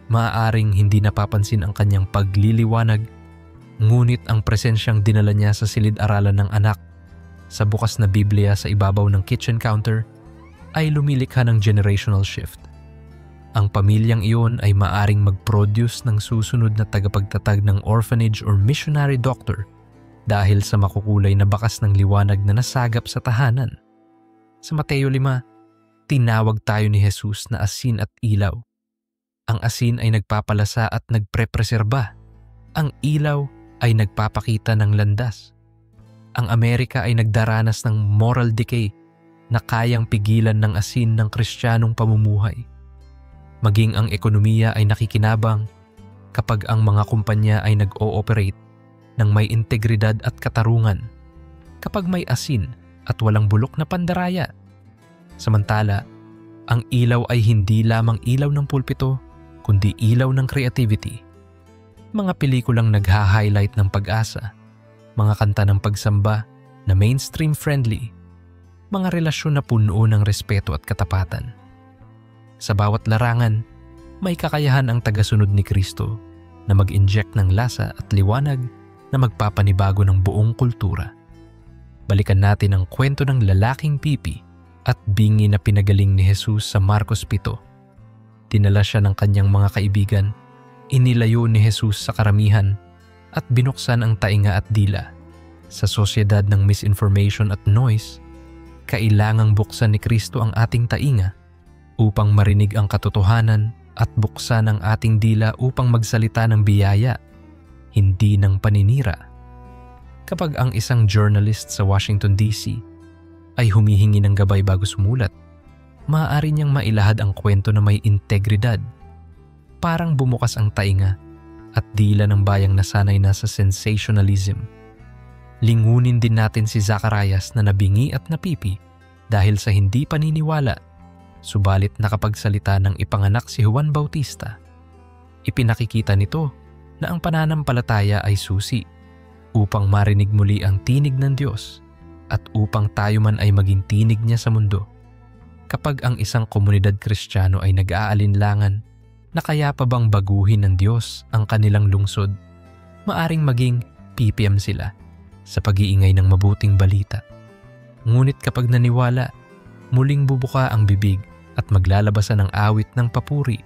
Speaker 4: maaaring hindi napapansin ang kanyang pagliliwanag, ngunit ang presensyang dinala niya sa silid-aralan ng anak sa bukas na Biblia sa ibabaw ng kitchen counter ay lumilikha ng generational shift. Ang pamilyang iyon ay maaring mag-produce ng susunod na tagapagtatag ng orphanage or missionary doctor dahil sa makukulay na bakas ng liwanag na nasagap sa tahanan. Sa Mateo 5, tinawag tayo ni Jesus na asin at ilaw. Ang asin ay nagpapalasa at nagprepreserba. Ang ilaw ay nagpapakita ng landas. Ang Amerika ay nagdaranas ng moral decay na kayang pigilan ng asin ng Kristiyanong pamumuhay. Maging ang ekonomiya ay nakikinabang kapag ang mga kumpanya ay nag-ooperate ng may integridad at katarungan, kapag may asin at walang bulok na pandaraya. Samantala, ang ilaw ay hindi lamang ilaw ng pulpito, kundi ilaw ng creativity. Mga pelikulang nagha-highlight ng pag-asa, mga kanta ng pagsamba na mainstream-friendly, mga relasyon na puno ng respeto at katapatan. Sa bawat larangan, may kakayahan ang tagasunod ni Kristo na mag-inject ng lasa at liwanag na magpapanibago ng buong kultura. Balikan natin ang kwento ng lalaking pipi at bingi na pinagaling ni Jesus sa Marcos 7. Dinala siya ng kanyang mga kaibigan, inilayo ni Jesus sa karamihan at binuksan ang tainga at dila. Sa sosyedad ng misinformation at noise, kailangang buksan ni Kristo ang ating tainga upang marinig ang katotohanan at buksan ang ating dila upang magsalita ng biyaya, hindi ng paninira. Kapag ang isang journalist sa Washington DC ay humihingi ng gabay bago sumulat, maaari niyang mailahad ang kwento na may integridad. Parang bumukas ang tainga at dila ng bayang nasanay na sa sensationalism. Lingunin din natin si Zacarias na nabingi at napipi dahil sa hindi paniniwala, subalit nakapagsalita ng ipanganak si Juan Bautista. Ipinakikita nito na ang pananampalataya ay susi upang marinig muli ang tinig ng Diyos at upang tayo man ay maging tinig niya sa mundo. Kapag ang isang komunidad Kristiyano ay nag-aalinlangan na kaya pa bang baguhin ng Diyos ang kanilang lungsod, maaring maging PPM sila sa pag-iingay ng mabuting balita. Ngunit kapag naniwala, muling bubuka ang bibig at maglalabasan ng awit ng papuri,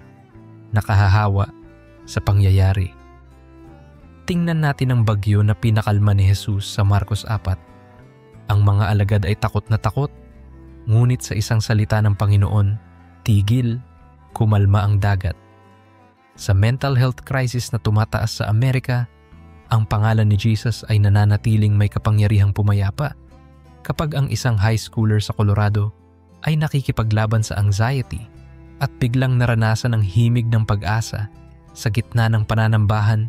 Speaker 4: nakahahawa sa pangyayari. Tingnan natin ang bagyo na pinakalma ni Jesus sa Marcos 4. Ang mga alagad ay takot na takot, ngunit sa isang salita ng Panginoon, tigil, kumalma ang dagat. Sa mental health crisis na tumataas sa Amerika, ang pangalan ni Jesus ay nananatiling may kapangyarihang pumayapa. Kapag ang isang high schooler sa Colorado ay nakikipaglaban sa anxiety at biglang naranasan ang himig ng pag-asa sa gitna ng pananambahan,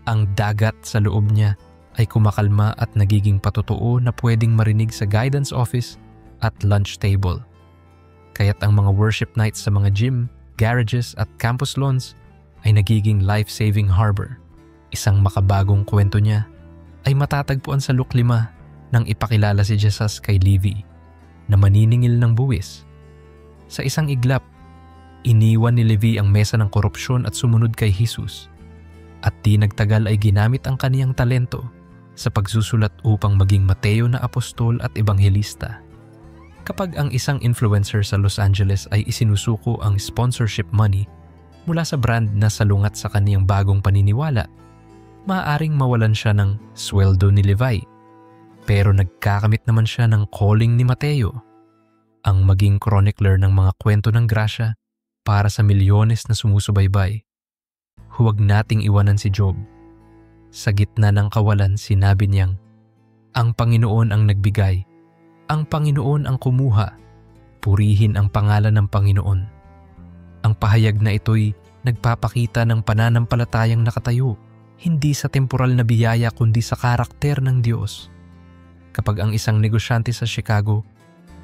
Speaker 4: ang dagat sa loob niya ay kumakalma at nagiging patotoo na pwedeng marinig sa guidance office at lunch table. Kaya't ang mga worship nights sa mga gym, garages at campus lawns ay nagiging life-saving harbor. Isang makabagong kwento niya ay matatagpuan sa Luke 5 nang ipakilala si Jesus kay Levi na maniningil ng buwis. Sa isang iglap, iniwan ni Levi ang mesa ng korupsyon at sumunod kay Jesus. At di nagtagal ay ginamit ang kaniyang talento sa pagsusulat upang maging Mateo na apostol at ebanghelista. Kapag ang isang influencer sa Los Angeles ay isinusuko ang sponsorship money mula sa brand na salungat sa kaniyang bagong paniniwala, maaaring mawalan siya ng sweldo ni Levi. Pero nagkakamit naman siya ng calling ni Mateo, ang maging chronicler ng mga kwento ng grasya para sa milyones na sumusubaybay. Huwag nating iwanan si Job. Sa gitna ng kawalan, sinabi niyang, "Ang Panginoon ang nagbigay, ang Panginoon ang kumuha, purihin ang pangalan ng Panginoon." Ang pahayag na ito'y nagpapakita ng pananampalatayang nakatayo, hindi sa temporal na biyaya kundi sa karakter ng Diyos. Kapag ang isang negosyante sa Chicago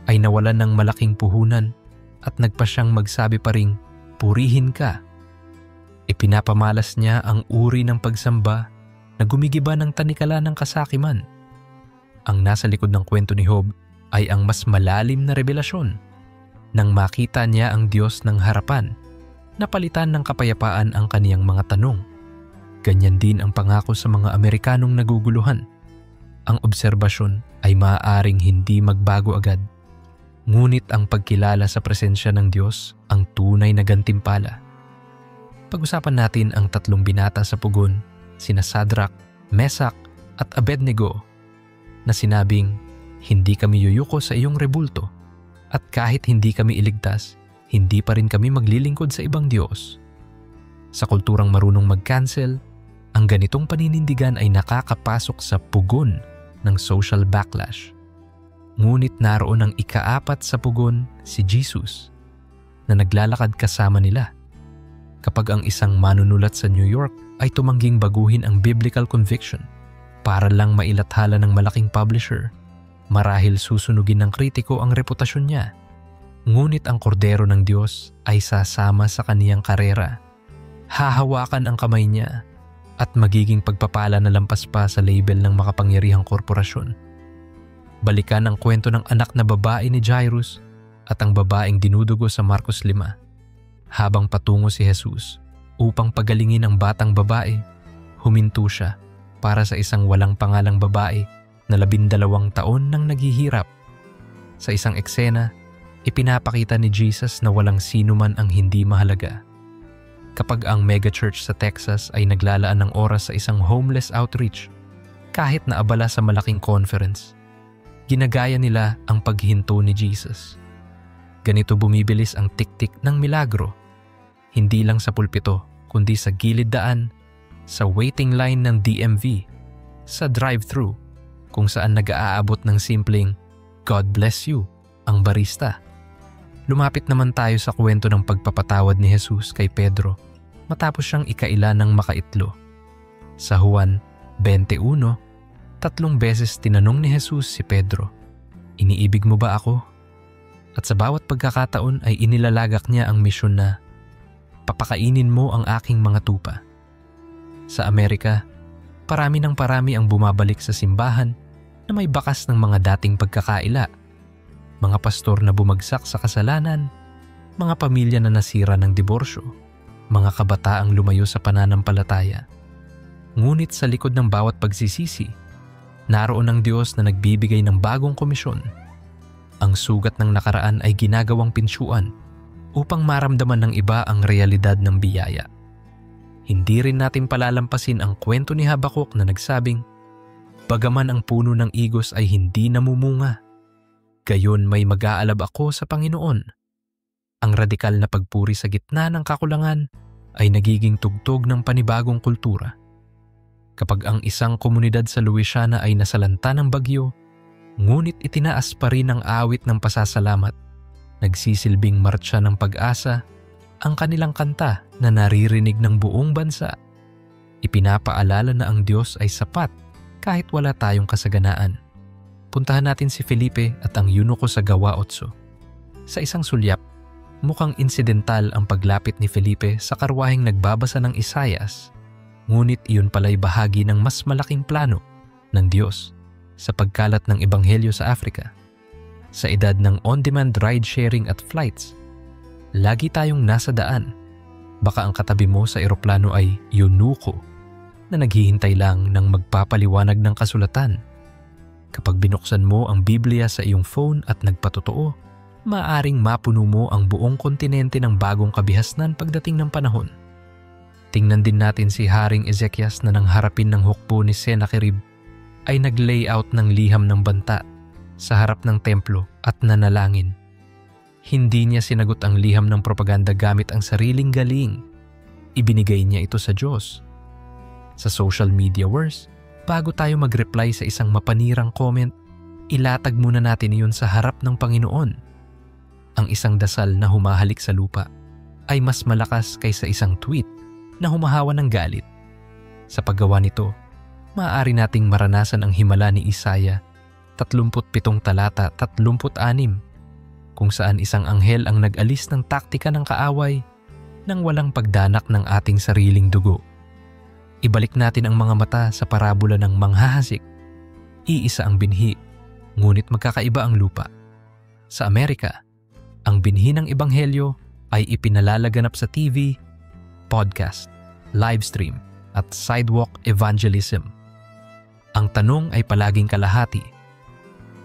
Speaker 4: ay nawalan ng malaking puhunan at nagpa siyang magsabi pa ring, "Purihin ka," ipinapamalas niya ang uri ng pagsamba na gumigiba ng tanikala ng kasakiman. Ang nasa likod ng kwento ni Job ay ang mas malalim na revelasyon. Nang makita niya ang Diyos ng harapan, napalitan ng kapayapaan ang kaniyang mga tanong. Ganyan din ang pangako sa mga Amerikanong naguguluhan. Ang obserbasyon ay maaaring hindi magbago agad. Ngunit ang pagkilala sa presensya ng Diyos ang tunay na gantimpala. Pag-usapan natin ang 3 binata sa pugon, sina Sadrach, Mesach at Abednego, na sinabing, "Hindi kami yuyuko sa iyong rebulto, at kahit hindi kami iligtas, hindi pa rin kami maglilingkod sa ibang Diyos." Sa kulturang marunong mag-cancel, ang ganitong paninindigan ay nakakapasok sa pugon ng social backlash. Ngunit naroon ang ika-4 sa pugon, si Jesus, na naglalakad kasama nila. Kapag ang isang manunulat sa New York ay tumangging baguhin ang biblical conviction para lang mailathala ng malaking publisher, marahil susunugin ng kritiko ang reputasyon niya. Ngunit ang kordero ng Diyos ay sasama sa kaniyang karera. Hahawakan ang kamay niya at magiging pagpapala na lampas pa sa label ng makapangyarihang korporasyon. Balikan ang kwento ng anak na babae ni Jairus at ang babaeng dinudugo sa Marcos 5. Habang patungo si Jesus upang pagalingin ang batang babae, huminto siya para sa isang walang pangalang babae na 12 taon nang naghihirap. Sa isang eksena, ipinapakita ni Jesus na walang sino man ang hindi mahalaga. Kapag ang megachurch sa Texas ay naglalaan ng oras sa isang homeless outreach, kahit na abala sa malaking conference, ginagaya nila ang paghinto ni Jesus. Ganito bumibilis ang tiktik ng milagro, hindi lang sa pulpito kundi sa gilid daan, sa waiting line ng DMV, sa drive-thru, kung saan nag-aabot ng simpleng "God bless you" ang barista. Lumapit naman tayo sa kwento ng pagpapatawad ni Jesus kay Pedro matapos siyang ikaila ng makaitlo. Sa Juan 21, 3 beses tinanong ni Jesus si Pedro, "Iniibig mo ba ako?" At sa bawat pagkakataon ay inilalagak niya ang misyon na, "Papakainin mo ang aking mga tupa." Sa Amerika, parami ang bumabalik sa simbahan na may bakas ng mga dating pagkakaila. Mga pastor na bumagsak sa kasalanan, mga pamilya na nasira ng diborsyo, mga kabataang lumayo sa pananampalataya. Ngunit sa likod ng bawat pagsisisi, naroon ang Diyos na nagbibigay ng bagong komisyon. Ang sugat ng nakaraan ay ginagawang pinsyuan upang maramdaman ng iba ang realidad ng biyaya. Hindi rin natin palalampasin ang kwento ni Habakuk na nagsabing, "Bagaman ang puno ng igos ay hindi namumunga, gayon may mag-aalab ako sa Panginoon." Ang radikal na pagpuri sa gitna ng kakulangan ay nagiging tugtog ng panibagong kultura. Kapag ang isang komunidad sa Louisiana ay nasalanta ng bagyo, ngunit itinaas pa rin ang awit ng pasasalamat, nagsisilbing martsa ng pag-asa ang kanilang kanta na naririnig ng buong bansa. Ipinapaalala na ang Diyos ay sapat kahit wala tayong kasaganaan. Puntahan natin si Felipe at ang eunuko sa Gawa 8. Sa isang sulyap, mukhang insidental ang paglapit ni Felipe sa karwaheng nagbabasa ng Isaias, ngunit iyon pala'y bahagi ng mas malaking plano ng Diyos sa pagkalat ng ebanghelyo sa Africa. Sa edad ng on-demand ride-sharing at flights, lagi tayong nasa daan. Baka ang katabi mo sa eroplano ay eunuko na naghihintay lang ng magpapaliwanag ng kasulatan. Kapag binuksan mo ang Biblia sa iyong phone at nagpatotoo, maaaring mapuno mo ang buong kontinente ng bagong kabihasnan pagdating ng panahon. Tingnan din natin si Haring Ezekias na nang harapin ng hukbo ni Sennacherib ay nag-layout ng liham ng banta sa harap ng templo at nanalangin. Hindi niya sinagot ang liham ng propaganda gamit ang sariling galing. Ibinigay niya ito sa Diyos. Sa social media wars, bago tayo mag-reply sa isang mapanirang comment, ilatag muna natin iyon sa harap ng Panginoon. Ang isang dasal na humahalik sa lupa ay mas malakas kaysa isang tweet na humahawa ng galit. Sa paggawa nito, maaari nating maranasan ang himala ni Isaiah 37 talata 36, kung saan isang anghel ang nag-alis ng taktika ng kaaway nang walang pagdanak ng ating sariling dugo. Ibalik natin ang mga mata sa parabola ng manghahasik. Iisa ang binhi, ngunit magkakaiba ang lupa. Sa Amerika, ang binhi ng ebanghelyo ay ipinalalaganap sa TV, podcast, livestream at sidewalk evangelism. Ang tanong ay palaging kalahati.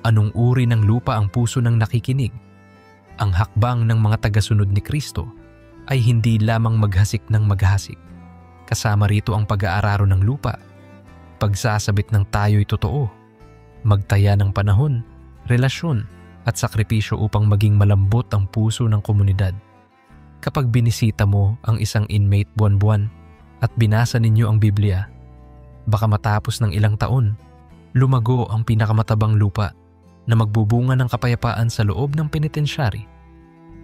Speaker 4: Anong uri ng lupa ang puso ng nakikinig? Ang hakbang ng mga tagasunod ni Kristo ay hindi lamang maghasik ng maghasik. Kasama rito ang pag-aararo ng lupa, pagsasabit ng tayo'y totoo, magtaya ng panahon, relasyon at sakripisyo upang maging malambot ang puso ng komunidad. Kapag binisita mo ang isang inmate buwan-buwan at binasa ninyo ang Biblia, baka matapos ng ilang taon, lumago ang pinakamatabang lupa na magbubunga ng kapayapaan sa loob ng penitensyari.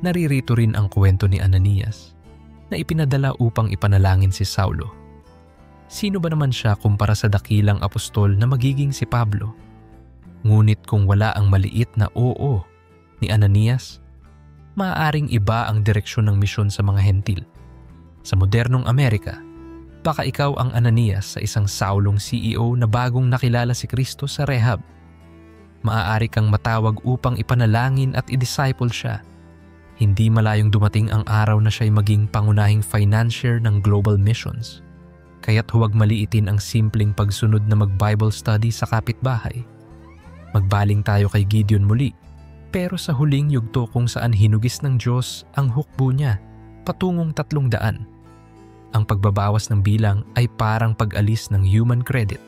Speaker 4: Naririto rin ang kwento ni Ananias na ipinadala upang ipanalangin si Saulo. Sino ba naman siya kumpara sa dakilang apostol na magiging si Pablo? Ngunit kung wala ang maliit na oo ni Ananias, maaaring iba ang direksyon ng misyon sa mga hentil. Sa modernong Amerika, baka ikaw ang Ananias sa isang Saulong CEO na bagong nakilala si Kristo sa rehab. Maaari kang matawag upang ipanalangin at i-disciple siya. Hindi malayong dumating ang araw na siya'y maging pangunahing financier ng global missions. Kaya't huwag maliitin ang simpleng pagsunod na mag-Bible study sa kapitbahay. Magbaling tayo kay Gideon muli, pero sa huling yugto kung saan hinugis ng Diyos ang hukbo niya patungong 300. Ang pagbabawas ng bilang ay parang pag-alis ng human credit.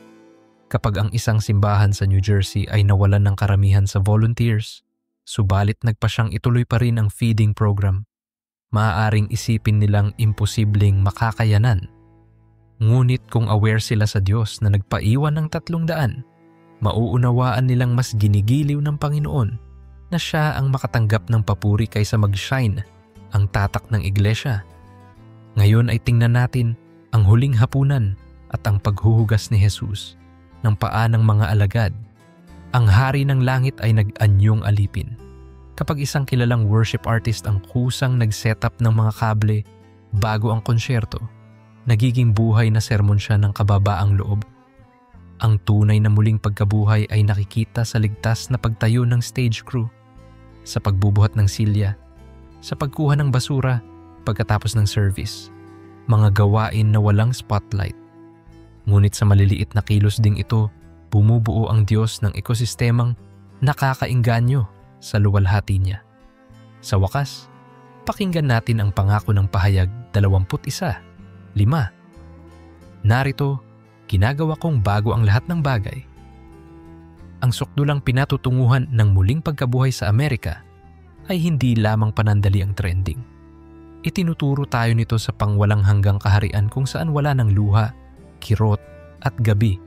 Speaker 4: Kapag ang isang simbahan sa New Jersey ay nawalan ng karamihan sa volunteers, subalit nagpa siyang ituloy pa rin ang feeding program, maaaring isipin nilang imposibleng makakayanan. Ngunit kung aware sila sa Diyos na nagpaiwan ng 300, mauunawaan nilang mas ginigiliw ng Panginoon na Siya ang makatanggap ng papuri kaysa mag-shine ang tatak ng iglesia. Ngayon ay tingnan natin ang huling hapunan at ang paghuhugas ni Jesus ng paa ng mga alagad. Ang hari ng langit ay nag-anyong alipin. Kapag isang kilalang worship artist ang kusang nag-setup ng mga kable bago ang konsyerto, nagiging buhay na sermon siya ng kababaang loob. Ang tunay na muling pagkabuhay ay nakikita sa ligtas na pagtayo ng stage crew, sa pagbubuhat ng silya, sa pagkuha ng basura pagkatapos ng service, mga gawain na walang spotlight. Ngunit sa maliliit na kilos ding ito, bumubuo ang Diyos ng ekosistemang nakakainganyo sa luwalhati niya. Sa wakas, pakinggan natin ang pangako ng pahayag 21:5. Narito, ginagawa kong bago ang lahat ng bagay. Ang sukdulang pinatutunguhan ng muling pagkabuhay sa Amerika ay hindi lamang panandali ang trending. Itinuturo tayo nito sa pangwalang hanggang kaharian kung saan wala ng luha, kirot at gabi.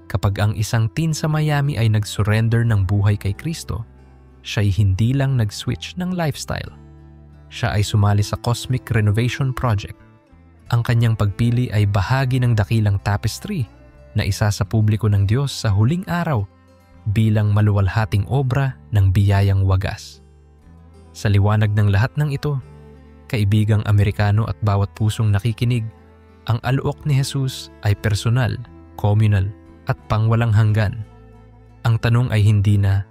Speaker 4: Kapag ang isang teen sa Miami ay nag-surrender ng buhay kay Kristo, siya'y hindi lang nag-switch ng lifestyle. Siya ay sumali sa Cosmic Renovation Project. Ang kanyang pagpili ay bahagi ng dakilang tapestry na isa sa publiko ng Diyos sa huling araw bilang maluwalhating obra ng biyayang wagas. Sa liwanag ng lahat ng ito, kaibigang Amerikano at bawat pusong nakikinig, ang alok ni Jesus ay personal, communal at pangwalang hanggan. Ang tanong ay hindi na,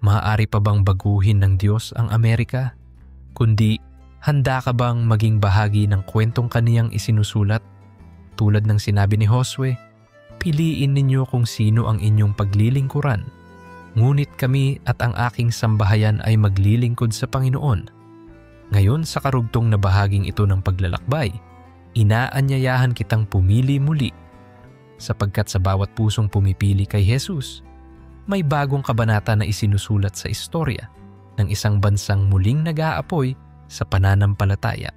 Speaker 4: maaari pa bang baguhin ng Diyos ang Amerika? Kundi, handa ka bang maging bahagi ng kwentong kaniyang isinusulat? Tulad ng sinabi ni Josue, piliin ninyo kung sino ang inyong paglilingkuran. Ngunit kami at ang aking sambahayan ay maglilingkod sa Panginoon. Ngayon sa karugtong na bahaging ito ng paglalakbay, inaanyayahan kitang pumili muli. Sapagkat sa bawat pusong pumipili kay Jesus, may bagong kabanata na isinusulat sa istorya ng isang bansang muling nag-aapoy sa pananampalataya.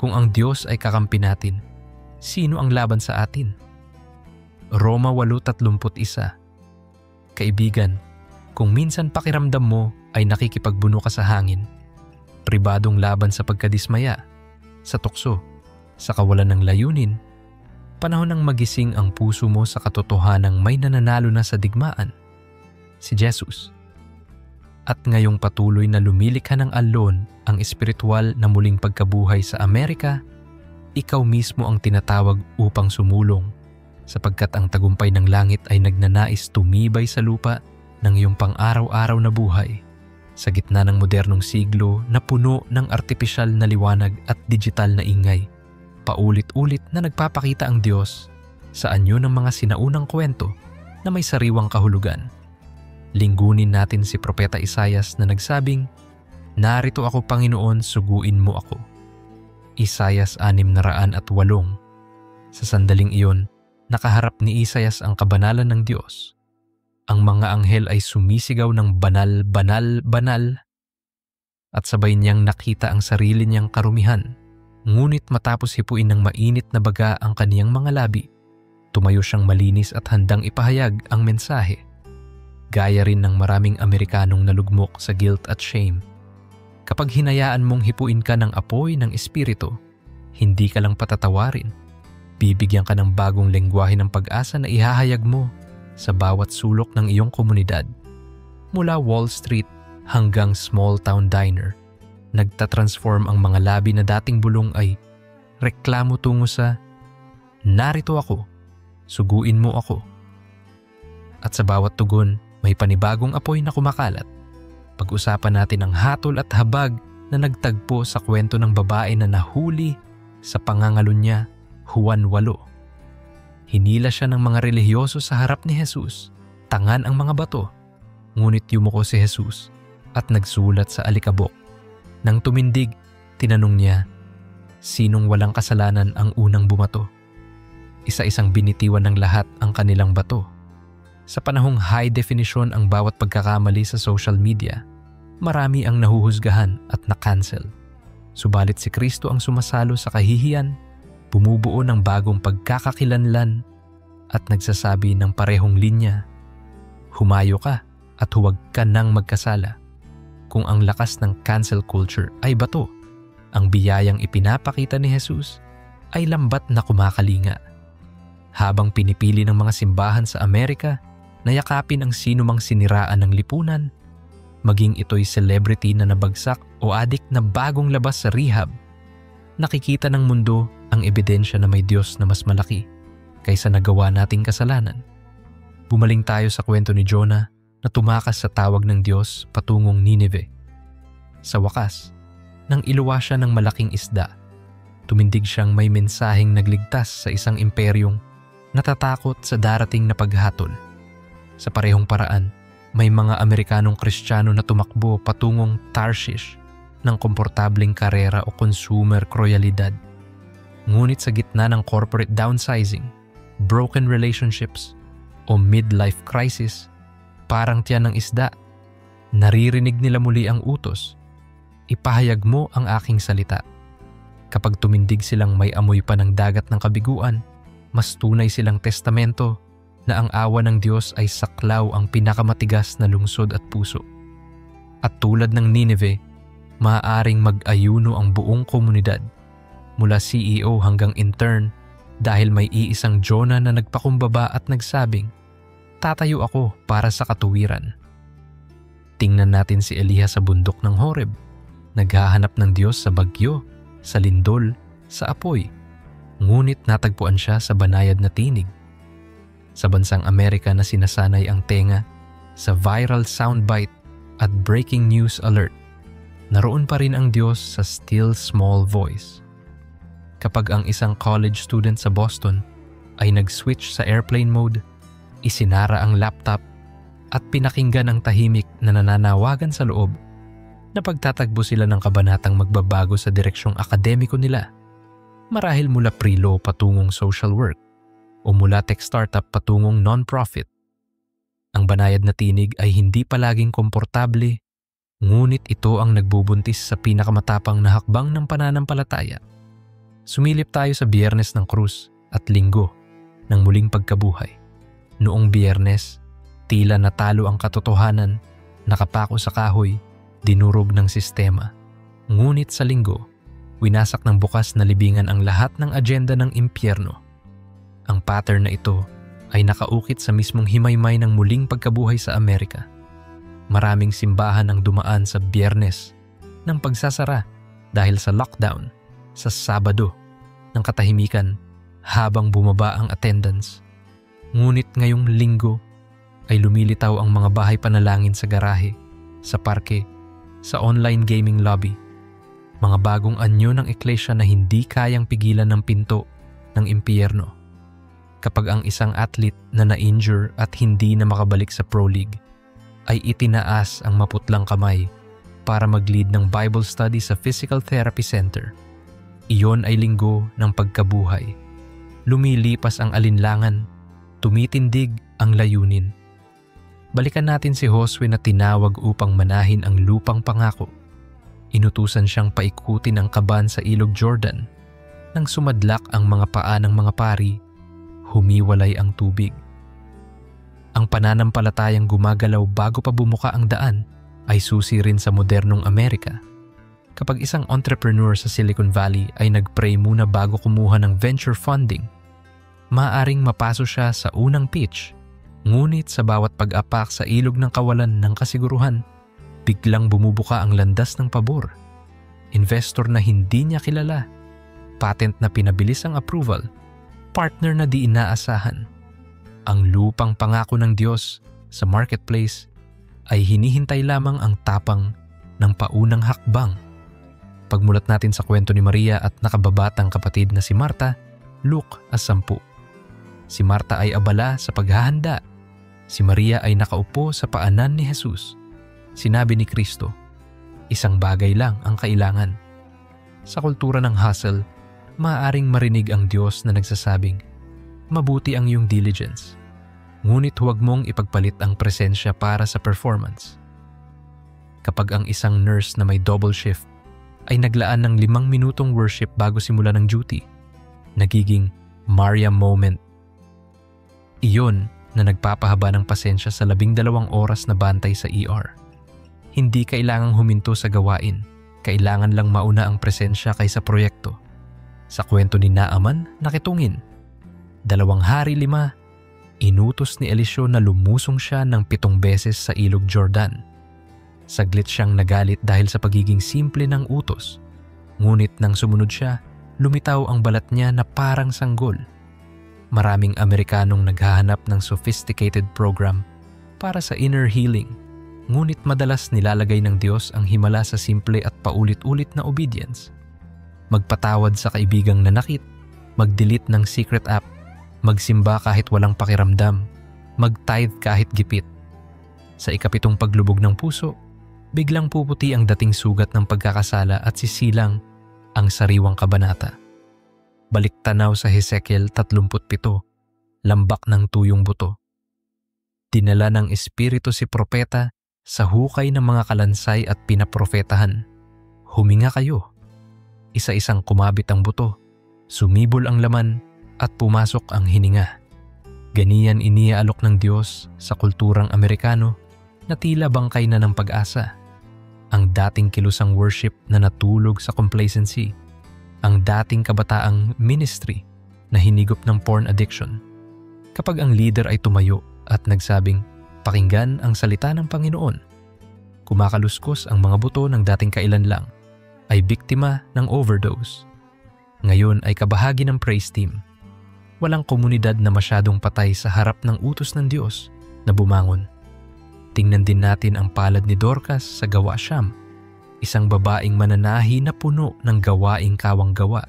Speaker 4: Kung ang Diyos ay kakampi natin, sino ang laban sa atin? Roma 8:31. Kaibigan, kung minsan pakiramdam mo ay nakikipagbuno ka sa hangin, pribadong laban sa pagkadismaya, sa tukso, sa kawalan ng layunin, panahon ng magising ang puso mo sa katotohanang may nananalo na sa digmaan, si Jesus. At ngayong patuloy na lumilikha ng alon ang espiritual na muling pagkabuhay sa Amerika, ikaw mismo ang tinatawag upang sumulong, sapagkat ang tagumpay ng langit ay nagnanais tumibay sa lupa ng iyong pang-araw-araw na buhay. Sa gitna ng modernong siglo na puno ng artipisyal na liwanag at digital na ingay, paulit-ulit na nagpapakita ang Diyos sa anyo ng mga sinaunang kwento na may sariwang kahulugan. Linggunin natin si Propeta Isaias na nagsabing, "Narito ako, Panginoon, suguin mo ako." Isaias 6:8. Sa sandaling iyon, nakaharap ni Isaias ang kabanalan ng Diyos. Ang mga anghel ay sumisigaw ng banal, banal, banal, at sabay niyang nakita ang sarili niyang karumihan. Ngunit matapos hipuin ng mainit na baga ang kaniyang mga labi, tumayo siyang malinis at handang ipahayag ang mensahe. Gaya rin ng maraming Amerikanong nalugmok sa guilt at shame. Kapag hinayaan mong hipuin ka ng apoy ng Espiritu, hindi ka lang patatawarin. Bibigyan ka ng bagong lengguwahe ng pag-asa na ihahayag mo sa bawat sulok ng iyong komunidad. Mula Wall Street hanggang small town diner, nagtatransform ang mga labi na dating bulong ay reklamo tungo sa, "Narito ako, suguin mo ako." At sa bawat tugon, may panibagong apoy na kumakalat. Pag-usapan natin ang hatol at habag na nagtagpo sa kwento ng babae na nahuli sa pangangalun niya, Juan 8. Hinila siya ng mga relihiyoso sa harap ni Jesus, tangan ang mga bato. Ngunit yumuko si Jesus at nagsulat sa alikabok. Nang tumindig, tinanong niya, Sinong walang kasalanan ang unang bumato? Isa-isang binitiwan ng lahat ang kanilang bato. Sa panahong high definition ang bawat pagkakamali sa social media, marami ang nahuhusgahan at na-cancel. Subalit si Kristo ang sumasalo sa kahihiyan, bumubuo ng bagong pagkakakilanlan at nagsasabi ng parehong linya, humayo ka at huwag ka nang magkasala. Kung ang lakas ng cancel culture ay bato, ang biyayang ipinapakita ni Jesus ay lambat na kumakalinga. Habang pinipili ng mga simbahan sa Amerika na yakapin ang sinumang siniraan ng lipunan, maging ito'y celebrity na nabagsak o adik na bagong labas sa rehab, nakikita ng mundo ang ebidensya na may Diyos na mas malaki kaysa nagawa nating kasalanan. Bumaling tayo sa kwento ni Jonah na tumakas sa tawag ng Diyos patungong Nineveh. Sa wakas, nang iluwa siya ng malaking isda, tumindig siyang may mensaheng nagligtas sa isang imperyong natatakot sa darating na paghatol. Sa parehong paraan, may mga Amerikanong Kristiyano na tumakbo patungong Tarshish ng komportableng karera o consumer kroyalidad. Ngunit sa gitna ng corporate downsizing, broken relationships, o midlife crisis, parang tiyan ng isda, naririnig nila muli ang utos. Ipahayag mo ang aking salita. Kapag tumindig silang may amoy pa ng dagat ng kabiguan, mas tunay silang testamento na ang awa ng Diyos ay saklaw ang pinakamatigas na lungsod at puso. At tulad ng Nineveh, maaaring mag-ayuno ang buong komunidad, mula CEO hanggang intern, dahil may iisang Jonah na nagpakumbaba at nagsabing, tatayo ako para sa katuwiran. Tingnan natin si Eliya sa bundok ng Horeb, naghahanap ng Diyos sa bagyo, sa lindol, sa apoy. Ngunit natagpuan siya sa banayad na tinig. Sa bansang Amerika na sinasanay ang tenga, sa viral soundbite at breaking news alert, naroon pa rin ang Diyos sa still small voice. Kapag ang isang college student sa Boston ay nag-switch sa airplane mode, isinara ang laptop at pinakinggan ang tahimik na nananawagan sa loob, napagtatagbo sila ng kabanatang magbabago sa direksyong akademiko nila. Marahil mula pre-law patungong social work o mula tech startup patungong non-profit. Ang banayad na tinig ay hindi palaging komportable, ngunit ito ang nagbubuntis sa pinakamatapang na hakbang ng pananampalataya. Sumilip tayo sa Biyernes ng Krus at Linggo ng muling pagkabuhay. Noong Biyernes, tila natalo ang katotohanan, nakapako sa kahoy, dinurog ng sistema. Ngunit sa Linggo, winasak ng bukas na libingan ang lahat ng agenda ng impyerno. Ang pattern na ito ay nakaukit sa mismong himaymay ng muling pagkabuhay sa Amerika. Maraming simbahan ang dumaan sa Biyernes ng pagsasara dahil sa lockdown, sa Sabado ng katahimikan habang bumaba ang attendance. Ngunit ngayong Linggo ay lumilitaw ang mga bahay panalangin sa garahe, sa parke, sa online gaming lobby. Mga bagong anyo ng eklesia na hindi kayang pigilan ng pinto ng impyerno. Kapag ang isang athlete na na-injure at hindi na makabalik sa Pro League ay itinaas ang maputlang kamay para mag-lead ng Bible study sa Physical Therapy Center, iyon ay linggo ng pagkabuhay. Lumilipas ang alinlangan, tumitindig ang layunin. Balikan natin si Josue na tinawag upang manahin ang lupang pangako. Inutusan siyang paikutin ang kaban sa ilog Jordan. Nang sumadlak ang mga paa ng mga pari, humiwalay ang tubig. Ang pananampalatayang gumagalaw bago pa bumuka ang daan ay susi rin sa modernong Amerika. Kapag isang entrepreneur sa Silicon Valley ay nag-pray muna bago kumuha ng venture funding, maaaring mapaso siya sa unang pitch. Ngunit sa bawat pag-apak sa ilog ng kawalan ng kasiguruhan, biglang bumubuka ang landas ng pabor. Investor na hindi niya kilala, patent na pinabilis ang approval, partner na di inaasahan. Ang lupang pangako ng Diyos sa marketplace ay hinihintay lamang ang tapang ng paunang hakbang. Pagmulat natin sa kwento ni Maria at nakababatang kapatid na si Marta, Luke 10. Si Marta ay abala sa paghahanda. Si Maria ay nakaupo sa paanan ni Jesus. Sinabi ni Kristo, isang bagay lang ang kailangan. Sa kultura ng hustle, maaaring marinig ang Diyos na nagsasabing, mabuti ang iyong diligence, ngunit huwag mong ipagpalit ang presensya para sa performance. Kapag ang isang nurse na may double shift ay naglaan ng 5 minutong worship bago simula ng duty, nagiging Maria moment. Iyon na nagpapahaba ng pasensya sa 12 oras na bantay sa ER. Hindi kailangang huminto sa gawain, kailangan lang mauna ang presensya kaysa proyekto. Sa kwento ni Naaman, nakitungin. 2 hari 5, inutos ni Eliseo na lumusong siya ng 7 beses sa ilog Jordan. Saglit siyang nagalit dahil sa pagiging simple ng utos. Ngunit nang sumunod siya, lumitaw ang balat niya na parang sanggol. Maraming Amerikanong naghahanap ng sophisticated program para sa inner healing. Ngunit madalas nilalagay ng Diyos ang himala sa simple at paulit-ulit na obedience. Magpatawad sa kaibigang nanakit, mag-delete ng secret app, magsimba kahit walang pakiramdam, mag-tithe kahit gipit. Sa 7 paglubog ng puso, biglang puputi ang dating sugat ng pagkakasala at sisilang ang sariwang kabanata. Baliktanaw sa Hezekiel 37, lambak ng tuyong buto. Dinala ng Espiritu si propeta sa hukay ng mga kalansay at pinaprofetahan. Huminga kayo. Isa-isang kumabit ang buto, sumibol ang laman at pumasok ang hininga. Ganiyan iniaalok ng Diyos sa kulturang Amerikano na tila bangkay na ng pag-asa. Ang dating kilusang worship na natulog sa complacency. Ang dating kabataang ministry na hinigop ng porn addiction. Kapag ang leader ay tumayo at nagsabing, pakinggan ang salita ng Panginoon, kumakaluskos ang mga buto ng dating kailan lang, ay biktima ng overdose. Ngayon ay kabahagi ng praise team. Walang komunidad na masyadong patay sa harap ng utos ng Diyos na bumangon. Tingnan din natin ang palad ni Dorcas sa Gawa Siyam, isang babaeng mananahi na puno ng gawaing kawang-gawa.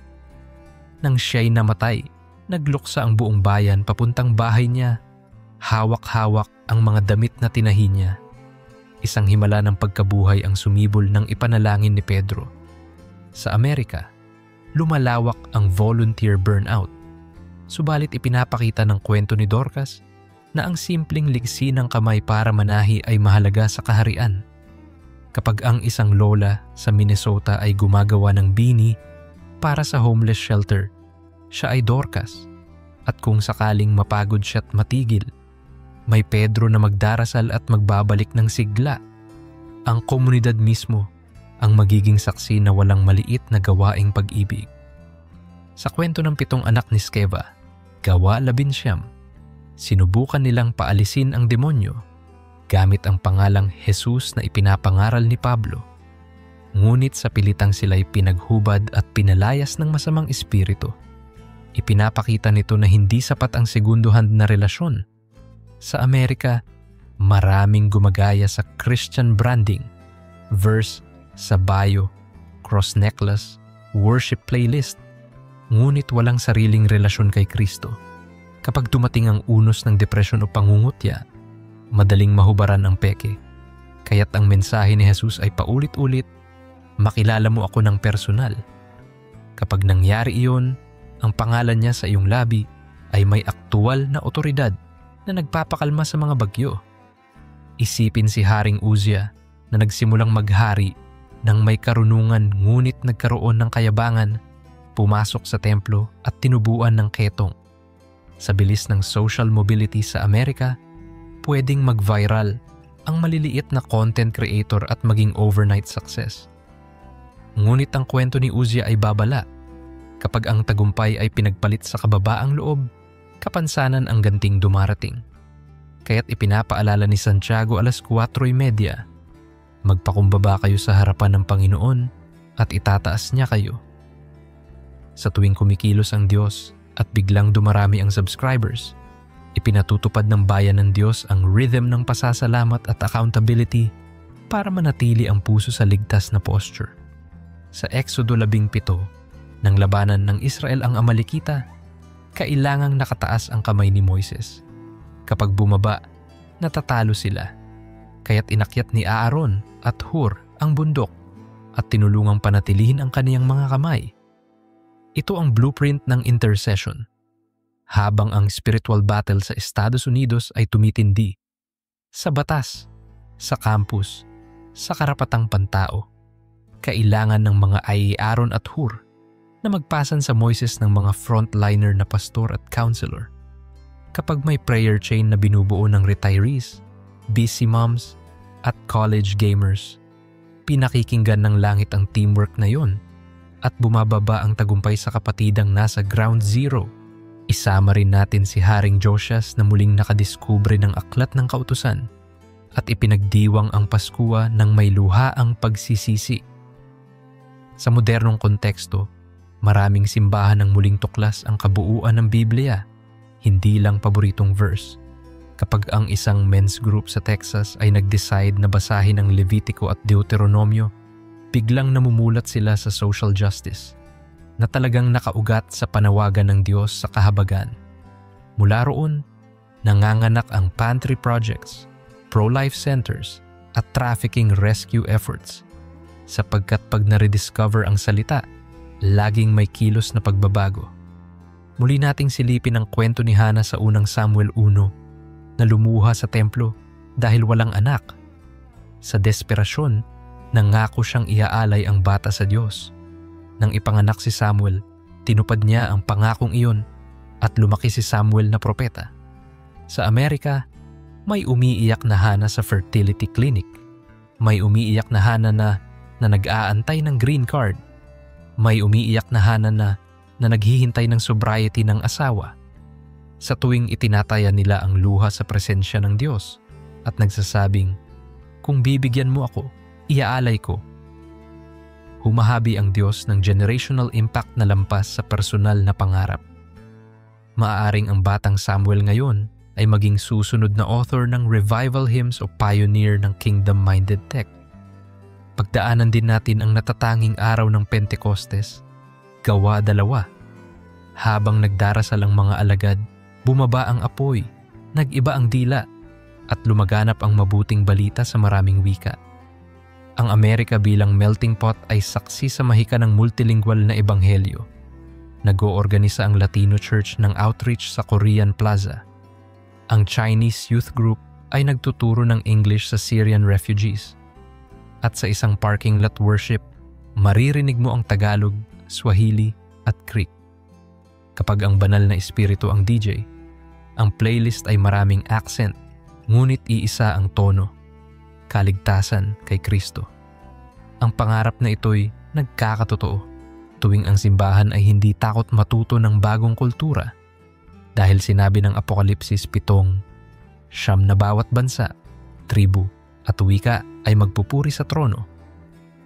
Speaker 4: Nang siya'y namatay, nagluksa ang buong bayan papuntang bahay niya. Hawak-hawak ang mga damit na tinahi niya. Isang himala ng pagkabuhay ang sumibol ng ipanalangin ni Pedro. Sa Amerika, lumalawak ang volunteer burnout. Subalit ipinapakita ng kwento ni Dorcas na ang simpleng ligsi ng kamay para manahi ay mahalaga sa kaharian. Kapag ang isang lola sa Minnesota ay gumagawa ng bini para sa homeless shelter, siya ay Dorcas. At kung sakaling mapagod siya at matigil, may Pedro na magdarasal at magbabalik ng sigla. Ang komunidad mismo ang magiging saksi na walang maliit na gawaing pag-ibig. Sa kwento ng 7 anak ni Sceva, Gawa 11, sinubukan nilang paalisin ang demonyo gamit ang pangalang Jesus na ipinapangaral ni Pablo. Ngunit sa pilitang sila'y pinaghubad at pinalayas ng masamang espiritu. Ipinapakita nito na hindi sapat ang segundo-hand na relasyon. Sa Amerika, maraming gumagaya sa Christian branding, verse sa bio, cross necklace, worship playlist, ngunit walang sariling relasyon kay Kristo. Kapag dumating ang unos ng depresyon o pangungutya, madaling mahubaran ang peke. Kaya't ang mensahe ni Jesus ay paulit-ulit, makilala mo ako ng personal. Kapag nangyari iyon, ang pangalan niya sa iyong labi ay may aktual na otoridad na nagpapakalma sa mga bagyo. Isipin si Haring Uzziah na nagsimulang maghari nang may karunungan ngunit nagkaroon ng kayabangan, pumasok sa templo at tinubuan ng ketong. Sa bilis ng social mobility sa Amerika, pwedeng mag-viral ang maliliit na content creator at maging overnight success. Ngunit ang kwento ni Uzziah ay babala. Kapag ang tagumpay ay pinagpalit sa kababaang loob, kapansanan ang ganting dumarating. Kaya't ipinapaalala ni Santiago 4:30, magpakumbaba kayo sa harapan ng Panginoon at itataas niya kayo. Sa tuwing kumikilos ang Diyos at biglang dumarami ang subscribers, ipinatutupad ng bayan ng Diyos ang rhythm ng pasasalamat at accountability para manatili ang puso sa ligtas na posture. Sa Exodo 17, nang labanan ng Israel ang Amalekita, kailangang nakataas ang kamay ni Moises. Kapag bumaba, natatalo sila. Kaya't inakyat ni Aaron at Hur ang bundok. at tinulungang panatilihin ang kaniyang mga kamay. Ito ang blueprint ng intercession. Habang ang spiritual battle sa Estados Unidos ay tumitindi, sa batas, sa campus, sa karapatang pantao, kailangan ng mga Aaron at Hur na magpasan sa Moises ng mga frontliner na pastor at counselor. Kapag may prayer chain na binubuo ng retirees, busy moms, at college gamers, pinakikinggan ng langit ang teamwork na yon at bumababa ang tagumpay sa kapatidang nasa ground zero. Isama rin natin si Haring Josias na muling nakadiskubre ng aklat ng kautusan at ipinagdiwang ang Paskua ng may luha ang pagsisisi. Sa modernong konteksto, maraming simbahan ang muling tuklas ang kabuuan ng Biblia, hindi lang paboritong verse. Kapag ang isang men's group sa Texas ay nag-decide na basahin ang Levitico at Deuteronomio, biglang namumulat sila sa social justice na talagang nakaugat sa panawagan ng Diyos sa kahabagan. Mula roon, nanganganak ang pantry projects, pro-life centers at trafficking rescue efforts sapagkat pag na-rediscover ang salita, laging may kilos na pagbabago. Muli nating silipin ang kwento ni Hana sa unang Samuel 1 na lumuha sa templo dahil walang anak. Sa desperasyon, nangako siyang iaalay ang bata sa Diyos. Nang ipanganak si Samuel, tinupad niya ang pangakong iyon at lumaki si Samuel na propeta. Sa Amerika, may umiiyak na Hana sa fertility clinic. May umiiyak na Hana na nag-aantay ng green card. May umiiyak na Hana na naghihintay ng sobriety ng asawa. Sa tuwing itinataya nila ang luha sa presensya ng Diyos at nagsasabing, "Kung bibigyan mo ako, iaalay ko." Humahabi ang Diyos ng generational impact na lampas sa personal na pangarap. Maaaring ang batang Samuel ngayon ay maging susunod na author ng revival hymns o pioneer ng kingdom-minded tech. Pagdaanan din natin ang natatanging araw ng Pentecostes, Gawa 2. Habang nagdarasal ang mga alagad, bumaba ang apoy, nag-iba ang dila, at lumaganap ang mabuting balita sa maraming wika. Ang Amerika bilang melting pot ay saksi sa mahika ng multilingual na ebanghelyo. Nag-oorganisa ang Latino Church ng outreach sa Korean Plaza. Ang Chinese Youth Group ay nagtuturo ng English sa Syrian refugees. At sa isang parking lot worship, maririnig mo ang Tagalog, Swahili at Greek. Kapag ang banal na espiritu ang DJ, ang playlist ay maraming accent, ngunit iisa ang tono. Kaligtasan kay Kristo. Ang pangarap na ito'y nagkakatotoo tuwing ang simbahan ay hindi takot matuto ng bagong kultura dahil sinabi ng Apokalipsis 7, 9 na bawat bansa, tribu at wika ay magpupuri sa trono.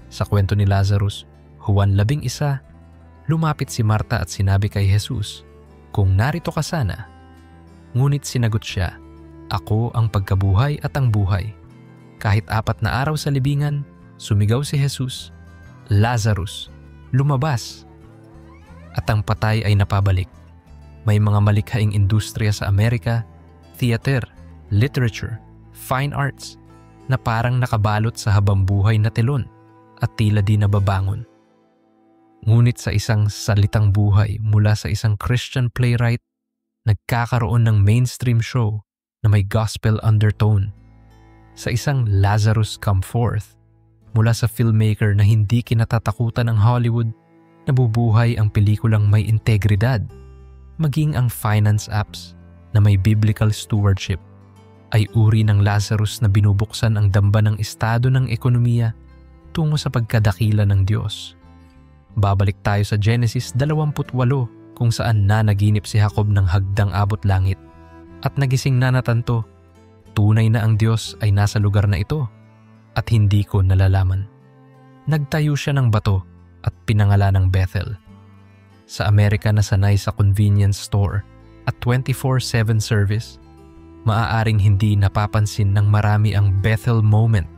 Speaker 4: Sa kwento ni Lazarus, Juan 11, lumapit si Marta at sinabi kay Jesus, "Kung narito ka sana." Ngunit sinagot siya, "Ako ang pagkabuhay at ang buhay." Kahit 4 na araw sa libingan, sumigaw si Jesus, "Lazarus, lumabas!" At ang patay ay napabalik. May mga malikhaing industriya sa Amerika, theater, literature, fine arts, na parang nakabalot sa habambuhay na telon at tila di nababangon. Ngunit sa isang salitang buhay mula sa isang Christian playwright, nagkakaroon ng mainstream show na may gospel undertone. Sa isang Lazarus Come Forth, mula sa filmmaker na hindi kinatatakutan ng Hollywood, nabubuhay ang pelikulang may integridad. Maging ang finance apps na may biblical stewardship ay uri ng Lazarus na binubuksan ang damba ng estado ng ekonomiya tungo sa pagkadakila ng Diyos. Babalik tayo sa Genesis 28 kung saan nanaginip si Jacob ng hagdang abot langit at nagising na natanto, tunay na ang Diyos ay nasa lugar na ito at hindi ko nalalaman. Nagtayo siya ng bato at pinangalan ng Bethel. Sa Amerika na sanay sa convenience store at 24/7 service, maaaring hindi napapansin ng marami ang Bethel moment,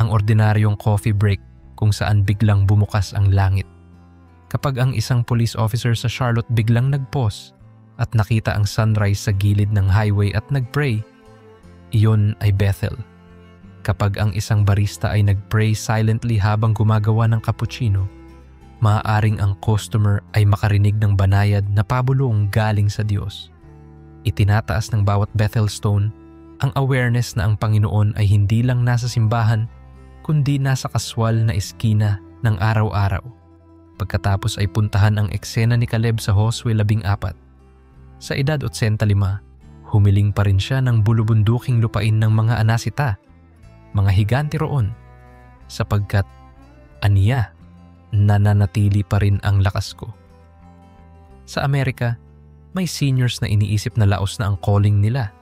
Speaker 4: ang ordinaryong coffee break kung saan biglang bumukas ang langit. Kapag ang isang police officer sa Charlotte biglang nag-pause at nakita ang sunrise sa gilid ng highway at nag-pray, iyon ay Bethel. Kapag ang isang barista ay nag-pray silently habang gumagawa ng cappuccino, maaaring ang customer ay makarinig ng banayad na pabulong galing sa Diyos. Itinataas ng bawat Bethel Stone ang awareness na ang Panginoon ay hindi lang nasa simbahan, kundi nasa kaswal na eskina ng araw-araw. Pagkatapos ay puntahan ang eksena ni Caleb sa Josue 14. Sa edad 85, humiling pa rin siya ng bulubunduking lupain ng mga Anasita, mga higante roon, sapagkat aniya, nananatili pa rin ang lakas ko. Sa Amerika, may seniors na iniisip na laos na ang calling nila.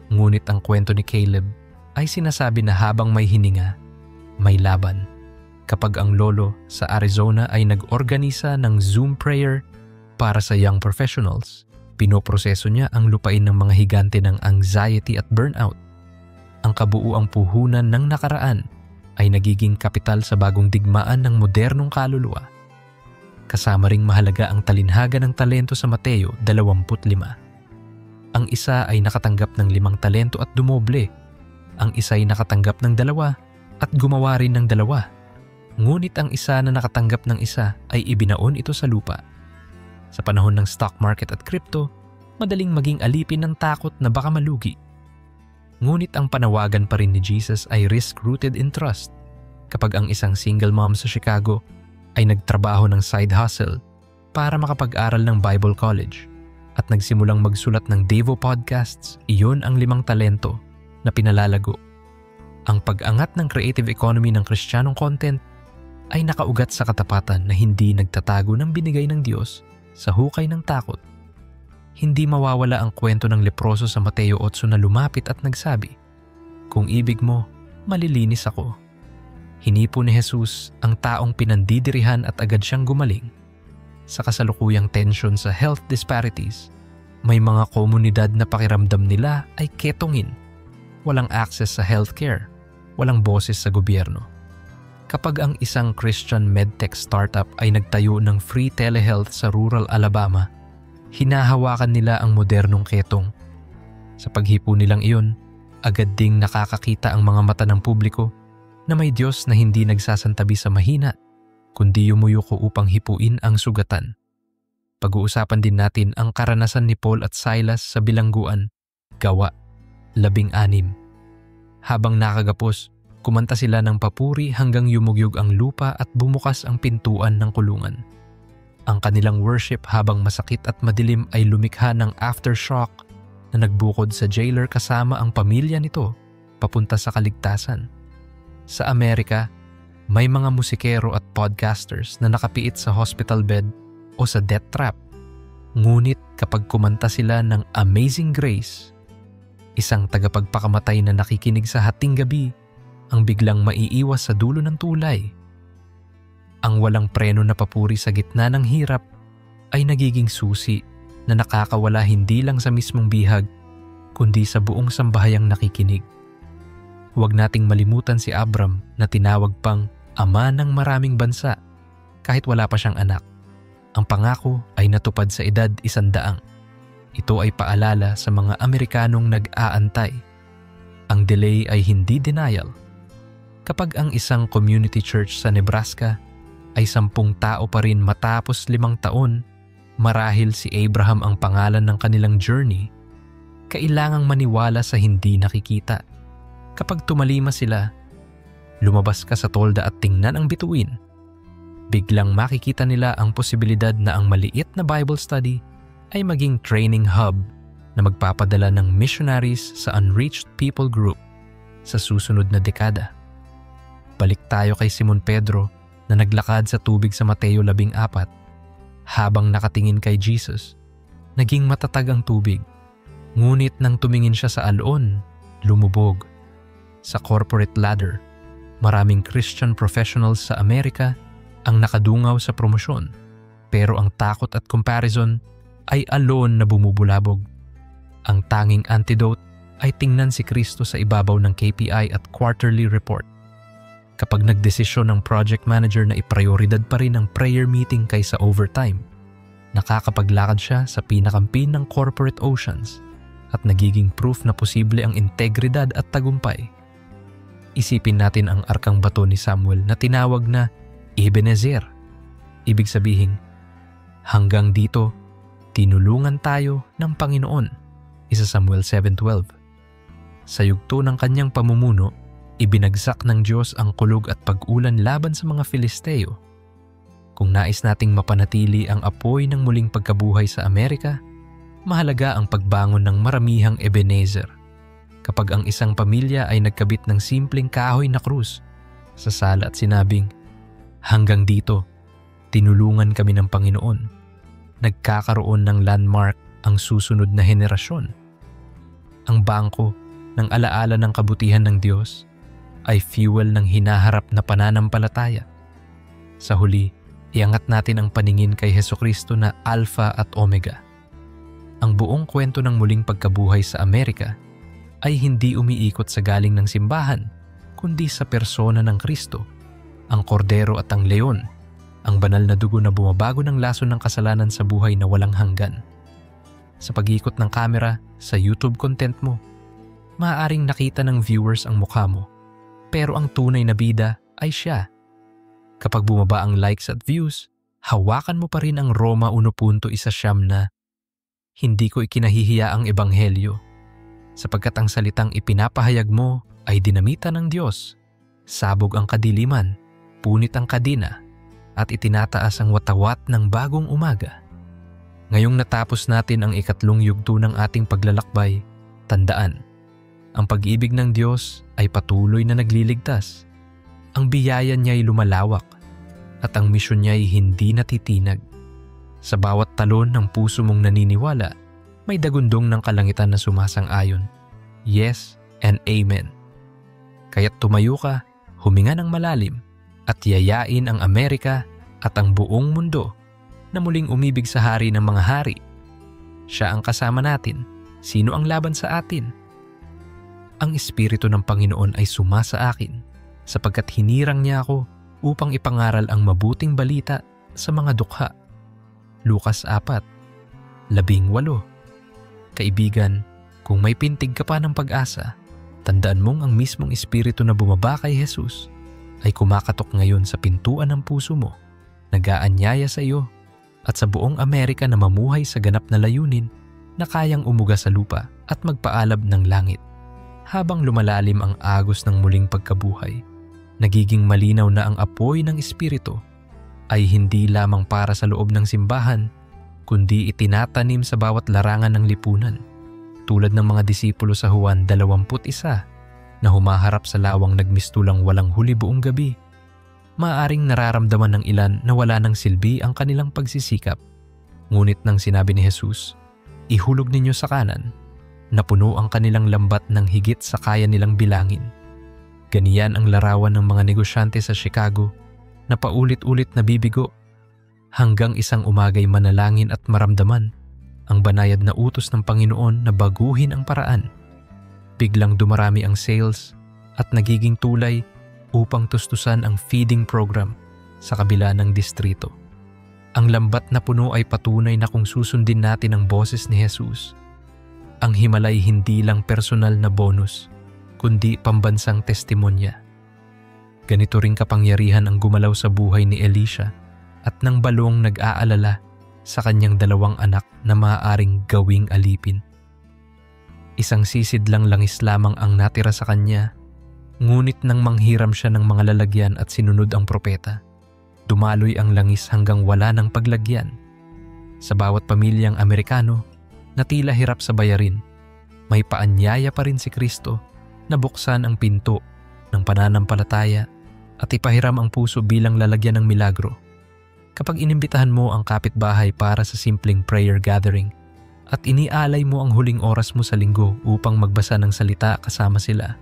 Speaker 4: Ngunit ang kwento ni Caleb ay sinasabi na habang may hininga, may laban. Kapag ang lolo sa Arizona ay nag-organisa ng Zoom prayer para sa young professionals, pinoproseso niya ang lupain ng mga higante ng anxiety at burnout. Ang kabuuang puhunan ng nakaraan ay nagiging kapital sa bagong digmaan ng modernong kaluluwa. Kasama ring mahalaga ang talinhaga ng talento sa Mateo 25. Ang isa ay nakatanggap ng 5 talento at dumoble. Ang isa ay nakatanggap ng 2 at gumawa rin ng 2. Ngunit ang isa na nakatanggap ng isa ay ibinaon ito sa lupa. Sa panahon ng stock market at crypto, madaling maging alipin ng takot na baka malugi. Ngunit ang panawagan pa rin ni Jesus ay risk-rooted in trust. Kapag ang isang single mom sa Chicago ay nagtrabaho ng side hustle para makapag-aral ng Bible College at nagsimulang magsulat ng Devo podcasts, iyon ang 5 talento na pinalalago. Ang pag-angat ng creative economy ng Kristiyanong content ay nakaugat sa katapatan na hindi nagtatago ng binigay ng Diyos sa hukay ng takot. Hindi mawawala ang kwento ng leproso sa Mateo 8 na lumapit at nagsabi, "Kung ibig mo, malilinis ako." Hinipo ni Jesus ang taong pinandidirihan at agad siyang gumaling. Sa kasalukuyang tensyon sa health disparities, may mga komunidad na pakiramdam nila ay ketongin. Walang access sa healthcare, walang boses sa gobyerno. Kapag ang isang Christian medtech startup ay nagtayo ng free telehealth sa rural Alabama, hinahawakan nila ang modernong ketong. Sa paghipo nilang iyon, agad ding nakakakita ang mga mata ng publiko na may Diyos na hindi nagsasantabi sa mahina, kundi yumuyuko upang hipuin ang sugatan. Pag-uusapan din natin ang karanasan ni Paul at Silas sa bilangguan, Gawa 16. Habang nakagapos, kumanta sila ng papuri hanggang yumugyog ang lupa at bumukas ang pintuan ng kulungan. Ang kanilang worship habang masakit at madilim ay lumikha ng aftershock na nagbukod sa jailer kasama ang pamilya nito papunta sa kaligtasan. Sa Amerika, may mga musikero at podcasters na nakapiit sa hospital bed o sa death trap. Ngunit kapag kumanta sila ng Amazing Grace, isang tagapagpakamatay na nakikinig sa hating gabi ang biglang maiiwas sa dulo ng tulay. Ang walang preno na papuri sa gitna ng hirap ay nagiging susi na nakakawala hindi lang sa mismong bihag, kundi sa buong sambahayang nakikinig. Huwag nating malimutan si Abram na tinawag pang ama ng maraming bansa kahit wala pa siyang anak. Ang pangako ay natupad sa edad 100. Ito ay paalala sa mga Amerikanong nag-aantay. Ang delay ay hindi denial. Kapag ang isang community church sa Nebraska ay 10 tao pa rin matapos 5 taon, marahil si Abraham ang pangalan ng kanilang journey, kailangang maniwala sa hindi nakikita. Kapag tumalima sila, lumabas ka sa tolda at tingnan ang bituin, biglang makikita nila ang posibilidad na ang maliit na Bible study ay maging training hub na magpapadala ng missionaries sa unreached people group sa susunod na dekada. Balik tayo kay Simon Pedro na naglakad sa tubig sa Mateo 14. Habang nakatingin kay Jesus, naging matatag ang tubig. Ngunit nang tumingin siya sa alon, lumubog. Sa corporate ladder, maraming Christian professionals sa Amerika ang nakadungaw sa promosyon, pero ang takot at comparison ay alon na bumubulabog. Ang tanging antidote ay tingnan si Kristo sa ibabaw ng KPI at quarterly report. Kapag nagdesisyon ng project manager na iprioridad pa rin ang prayer meeting kaysa overtime, nakakapaglakad siya sa pinakampin ng corporate oceans at nagiging proof na posible ang integridad at tagumpay. Isipin natin ang arkang bato ni Samuel na tinawag na Ebenezer. Ibig sabihin, hanggang dito, tinulungan tayo ng Panginoon. 1 Samuel 7:12. Sa yugto ng kanyang pamumuno, ibinagsak ng Diyos ang kulog at pag-ulan laban sa mga Filisteo. Kung nais nating mapanatili ang apoy ng muling pagkabuhay sa Amerika, mahalaga ang pagbangon ng maramihang Ebenezer. Kapag ang isang pamilya ay nagkabit ng simpleng kahoy na krus sa sala at sinabing, hanggang dito, tinulungan kami ng Panginoon, nagkakaroon ng landmark ang susunod na henerasyon. Ang bangko ng alaala ng kabutihan ng Diyos ay fuel ng hinaharap na pananampalataya. Sa huli, iangat natin ang paningin kay Hesukristo na Alpha at Omega. Ang buong kwento ng muling pagkabuhay sa Amerika ay hindi umiikot sa galing ng simbahan, kundi sa persona ng Kristo, ang kordero at ang leon, ang banal na dugo na bumabago ng lason ng kasalanan sa buhay na walang hanggan. Sa pag-ikot ng kamera sa YouTube content mo, maaaring nakita ng viewers ang mukha mo, pero ang tunay na bida ay siya. Kapag bumaba ang likes at views, hawakan mo pa rin ang Roma 1.19 na hindi ko ikinahihiya ang ebanghelyo, sapagkat ang salitang ipinapahayag mo ay dinamita ng Diyos. Sabog ang kadiliman, punit ang kadina, at itinataas ang watawat ng bagong umaga. Ngayong natapos natin ang 3 yugto ng ating paglalakbay, tandaan, ang pag-ibig ng Diyos ay patuloy na nagliligtas. Ang biyaya niya ay lumalawak at ang misyon niya ay hindi natitinag. Sa bawat talon ng puso mong naniniwala, may dagundong ng kalangitan na sumasang-ayon. Yes and Amen. Kaya't tumayo ka, huminga ng malalim, at yayain ang Amerika at ang buong mundo na muling umibig sa hari ng mga hari. Siya ang kasama natin. Sino ang laban sa atin? Ang Espiritu ng Panginoon ay sumasa akin, sapagkat hinirang niya ako upang ipangaral ang mabuting balita sa mga dukha. Lucas 4:18. Kaibigan, kung may pintig ka pa ng pag-asa, tandaan mong ang mismong Espiritu na bumaba kay Jesus ay kumakatok ngayon sa pintuan ng puso mo, nag-aanyaya sa iyo at sa buong Amerika na mamuhay sa ganap na layunin na kayang umuga sa lupa at magpaalab ng langit. Habang lumalalim ang agos ng muling pagkabuhay, nagiging malinaw na ang apoy ng Espiritu ay hindi lamang para sa loob ng simbahan, kundi itinatanim sa bawat larangan ng lipunan, tulad ng mga disipulo sa Juan 21 na humaharap sa lawang nagmistulang walang huli buong gabi. Maaring nararamdaman ng ilan na wala ng silbi ang kanilang pagsisikap, ngunit nang sinabi ni Jesus, ihulog ninyo sa kanan, napuno ang kanilang lambat ng higit sa kaya nilang bilangin. Ganiyan ang larawan ng mga negosyante sa Chicago na paulit-ulit nabibigo hanggang isang umagay manalangin at maramdaman ang banayad na utos ng Panginoon na baguhin ang paraan. Biglang dumarami ang sales at nagiging tulay upang tustusan ang feeding program sa kabila ng distrito. Ang lambat na puno ay patunay na kung susundin natin ang boses ni Jesus, ang himalay hindi lang personal na bonus, kundi pambansang testimonya. Ganito ring kapangyarihan ang gumalaw sa buhay ni Elisha at ng balong nag-aalala sa kanyang 2 anak na maaaring gawing alipin. Isang sisidlang langis lamang ang natira sa kanya, ngunit nang manghiram siya ng mga lalagyan at sinunod ang propeta, dumaloy ang langis hanggang wala ng paglagyan. Sa bawat pamilyang Amerikano na tila hirap sa bayarin, may paanyaya pa rin si Kristo na buksan ang pinto ng pananampalataya at ipahiram ang puso bilang lalagyan ng milagro. Kapag inimbitahan mo ang kapitbahay para sa simpleng prayer gathering at inialay mo ang huling oras mo sa linggo upang magbasa ng salita kasama sila,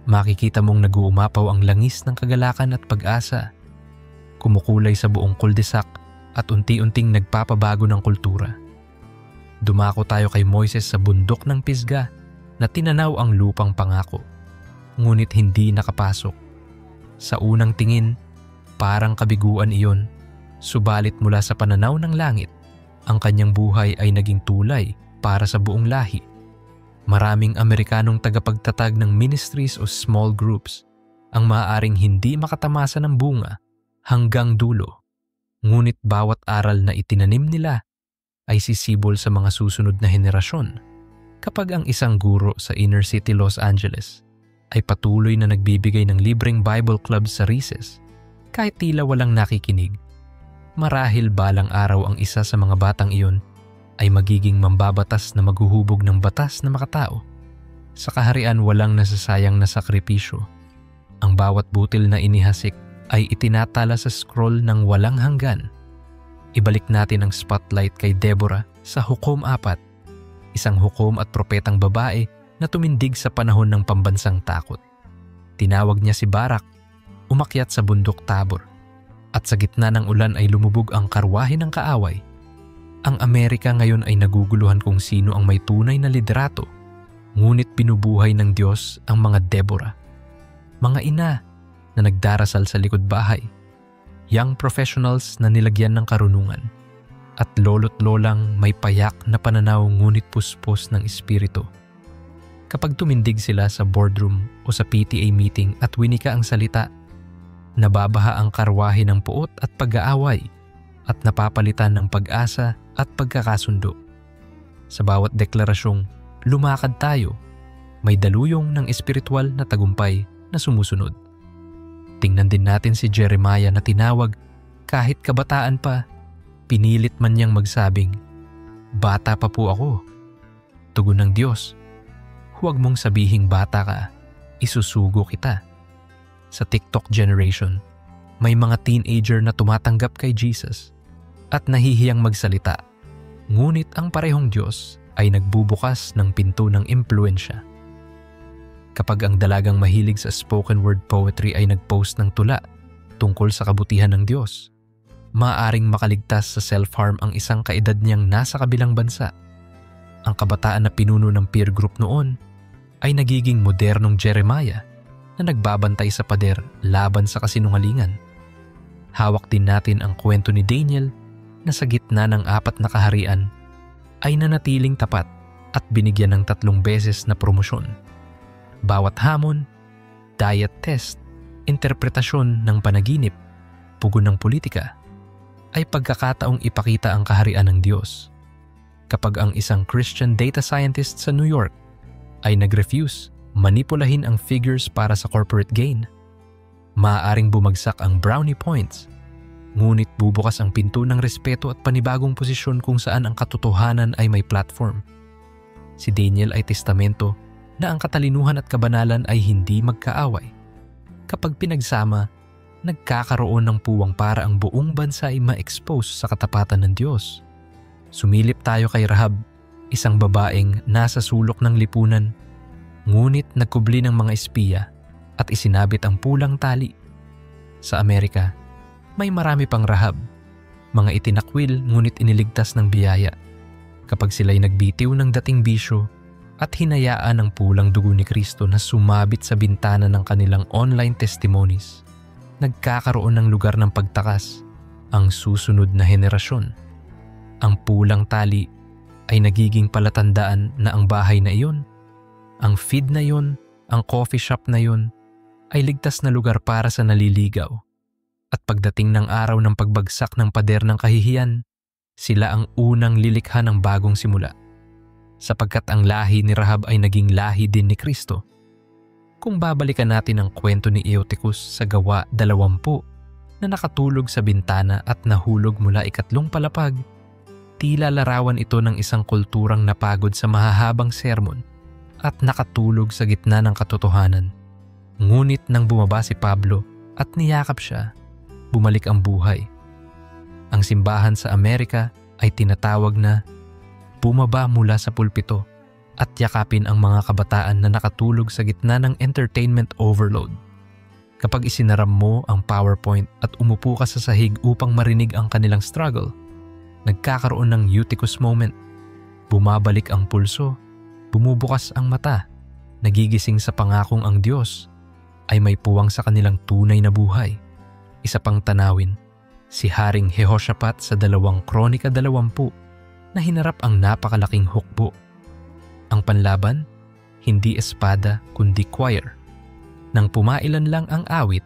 Speaker 4: makikita mong nag-uumapaw ang langis ng kagalakan at pag-asa, kumukulay sa buong kuldesak at unti-unting nagpapabago ng kultura. Dumako tayo kay Moises sa bundok ng Pisga na tinanaw ang lupang pangako, ngunit hindi nakapasok. Sa unang tingin, parang kabiguan iyon, subalit mula sa pananaw ng langit, ang kanyang buhay ay naging tulay para sa buong lahi. Maraming Amerikanong tagapagtatag ng ministries o small groups ang maaaring hindi makatamasa ng bunga hanggang dulo. Ngunit bawat aral na itinanim nila ay sisibol sa mga susunod na henerasyon. Kapag ang isang guro sa inner city Los Angeles ay patuloy na nagbibigay ng libreng Bible club sa recess, kahit tila walang nakikinig, marahil balang araw ang isa sa mga batang iyon ay magiging mambabatas na maghuhubog ng batas na makatao. Sa kaharian walang nasasayang na sakripisyo. Ang bawat butil na inihasik ay itinatala sa scroll ng walang hanggan. Ibalik natin ang spotlight kay Deborah sa Hukom 4, isang hukom at propetang babae na tumindig sa panahon ng pambansang takot. Tinawag niya si Barak, umakyat sa bundok Tabor, at sa gitna ng ulan ay lumubog ang karwahe ng kaaway. Ang Amerika ngayon ay naguguluhan kung sino ang may tunay na liderato, ngunit binubuhay ng Diyos ang mga Deborah. Mga ina na nagdarasal sa likod bahay, young professionals na nilagyan ng karunungan, at lolo't lolang may payak na pananaw ngunit puspos ng espiritu. Kapag tumindig sila sa boardroom o sa PTA meeting at winika ang salita, nababaha ang karwahe ng puot at pag-aaway at napapalitan ng pag-asa at pagkakasundo. Sa bawat deklarasyong lumakad tayo, may daluyong ng espiritual na tagumpay na sumusunod. Tingnan din natin si Jeremiah na tinawag kahit kabataan pa, pinilit man niyang magsabing, "Bata pa po ako." Tugon ng Diyos, "Huwag mong sabihing bata ka, isusugo kita." Sa TikTok generation, may mga teenager na tumatanggap kay Jesus at nahihiyang magsalita. Ngunit ang parehong Diyos ay nagbubukas ng pinto ng impluensya. Kapag ang dalagang mahilig sa spoken word poetry ay nagpost ng tula tungkol sa kabutihan ng Diyos, maaaring makaligtas sa self-harm ang isang kaedad niyang nasa kabilang bansa. Ang kabataan na pinuno ng peer group noon ay nagiging modernong Jeremiah na nagbabantay sa pader laban sa kasinungalingan. Hawak din natin ang kwento ni Daniel na sa gitna ng 4 na kaharian ay nanatiling tapat at binigyan ng 3 beses na promosyon. Bawat hamon, diet test, interpretasyon ng panaginip, pugon ng politika, ay pagkakataong ipakita ang kaharian ng Diyos. Kapag ang isang Christian data scientist sa New York ay nag-refuse manipulahin ang figures para sa corporate gain, maaaring bumagsak ang brownie points, ngunit bubukas ang pinto ng respeto at panibagong posisyon kung saan ang katotohanan ay may platform. Si Daniel ay testamento na ang katalinuhan at kabanalan ay hindi magkaaway. Kapag pinagsama, nagkakaroon ng puwang para ang buong bansa ay ma-expose sa katapatan ng Diyos. Sumilip tayo kay Rahab, isang babaeng nasa sulok ng lipunan, ngunit nagkubli ng mga espiya at isinabit ang pulang tali. Sa Amerika, may marami pang Rahab, mga itinakwil ngunit iniligtas ng biyaya. Kapag sila'y nagbitiw ng dating bisyo at hinayaan ang pulang dugo ni Kristo na sumabit sa bintana ng kanilang online testimonies, nagkakaroon ng lugar ng pagtakas ang susunod na henerasyon. Ang pulang tali ay nagiging palatandaan na ang bahay na iyon, ang feed na iyon, ang coffee shop na iyon, ay ligtas na lugar para sa naliligaw. At pagdating ng araw ng pagbagsak ng pader ng kahihiyan, sila ang unang lilikha ng bagong simula. Sapagkat ang lahi ni Rahab ay naging lahi din ni Kristo. Kung babalikan natin ang kwento ni Eutychus sa Gawa 20 na nakatulog sa bintana at nahulog mula 2 palapag, tila larawan ito ng isang kulturang napagod sa mahahabang sermon at nakatulog sa gitna ng katotohanan. Ngunit nang bumaba si Pablo at niyakap siya, bumalik ang buhay. Ang simbahan sa Amerika ay tinatawag na bumaba mula sa pulpito at yakapin ang mga kabataan na nakatulog sa gitna ng entertainment overload. Kapag isinaram mo ang PowerPoint at umupo ka sa sahig upang marinig ang kanilang struggle, nagkakaroon ng Eutychus moment. Bumabalik ang pulso, bumubukas ang mata, nagigising sa pangakong ang Diyos ay may puwang sa kanilang tunay na buhay. Isa pang tanawin, si Haring Jehoshaphat sa 2 Kronika 20 na hinarap ang napakalaking hukbo. Ang panlaban hindi espada kundi choir. Nang pumailan lang ang awit,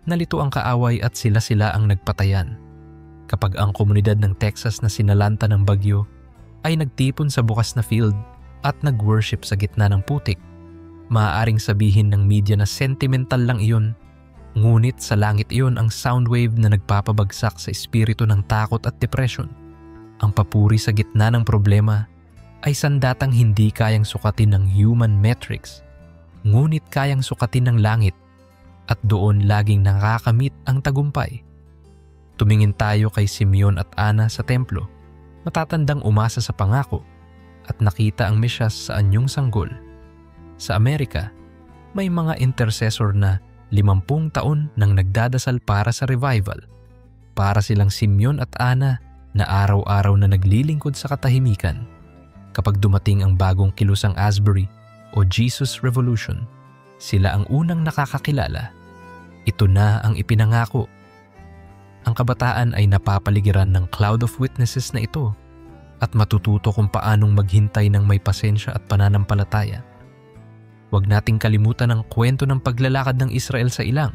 Speaker 4: nalito ang kaaway at sila ang nagpatayan. Kapag ang komunidad ng Texas na sinalanta ng bagyo ay nagtipon sa bukas na field at nag-worship sa gitna ng putik, maaaring sabihin ng media na sentimental lang iyon, ngunit sa langit iyon ang sound wave na nagpapabagsak sa espiritu ng takot at depression. Ang papuri sa gitna ng problema ay sandatang hindi kayang sukatin ng human metrics, ngunit kayang sukatin ng langit at doon laging nakakamit ang tagumpay. Tumingin tayo kay Simeon at Ana sa templo, matatandang umasa sa pangako at nakita ang Mesyas sa anyong sanggol. Sa Amerika, may mga intercessor na 50 taon nang nagdadasal para sa revival. Para silang Simeon at Ana na araw-araw na naglilingkod sa katahimikan. Kapag dumating ang bagong kilusang Asbury o Jesus Revolution, sila ang unang nakakakilala. Ito na ang ipinangako. Ang kabataan ay napapaligiran ng cloud of witnesses na ito at matututo kung paanong maghintay ng may pasensya at pananampalataya. Huwag nating kalimutan ang kwento ng paglalakad ng Israel sa ilang,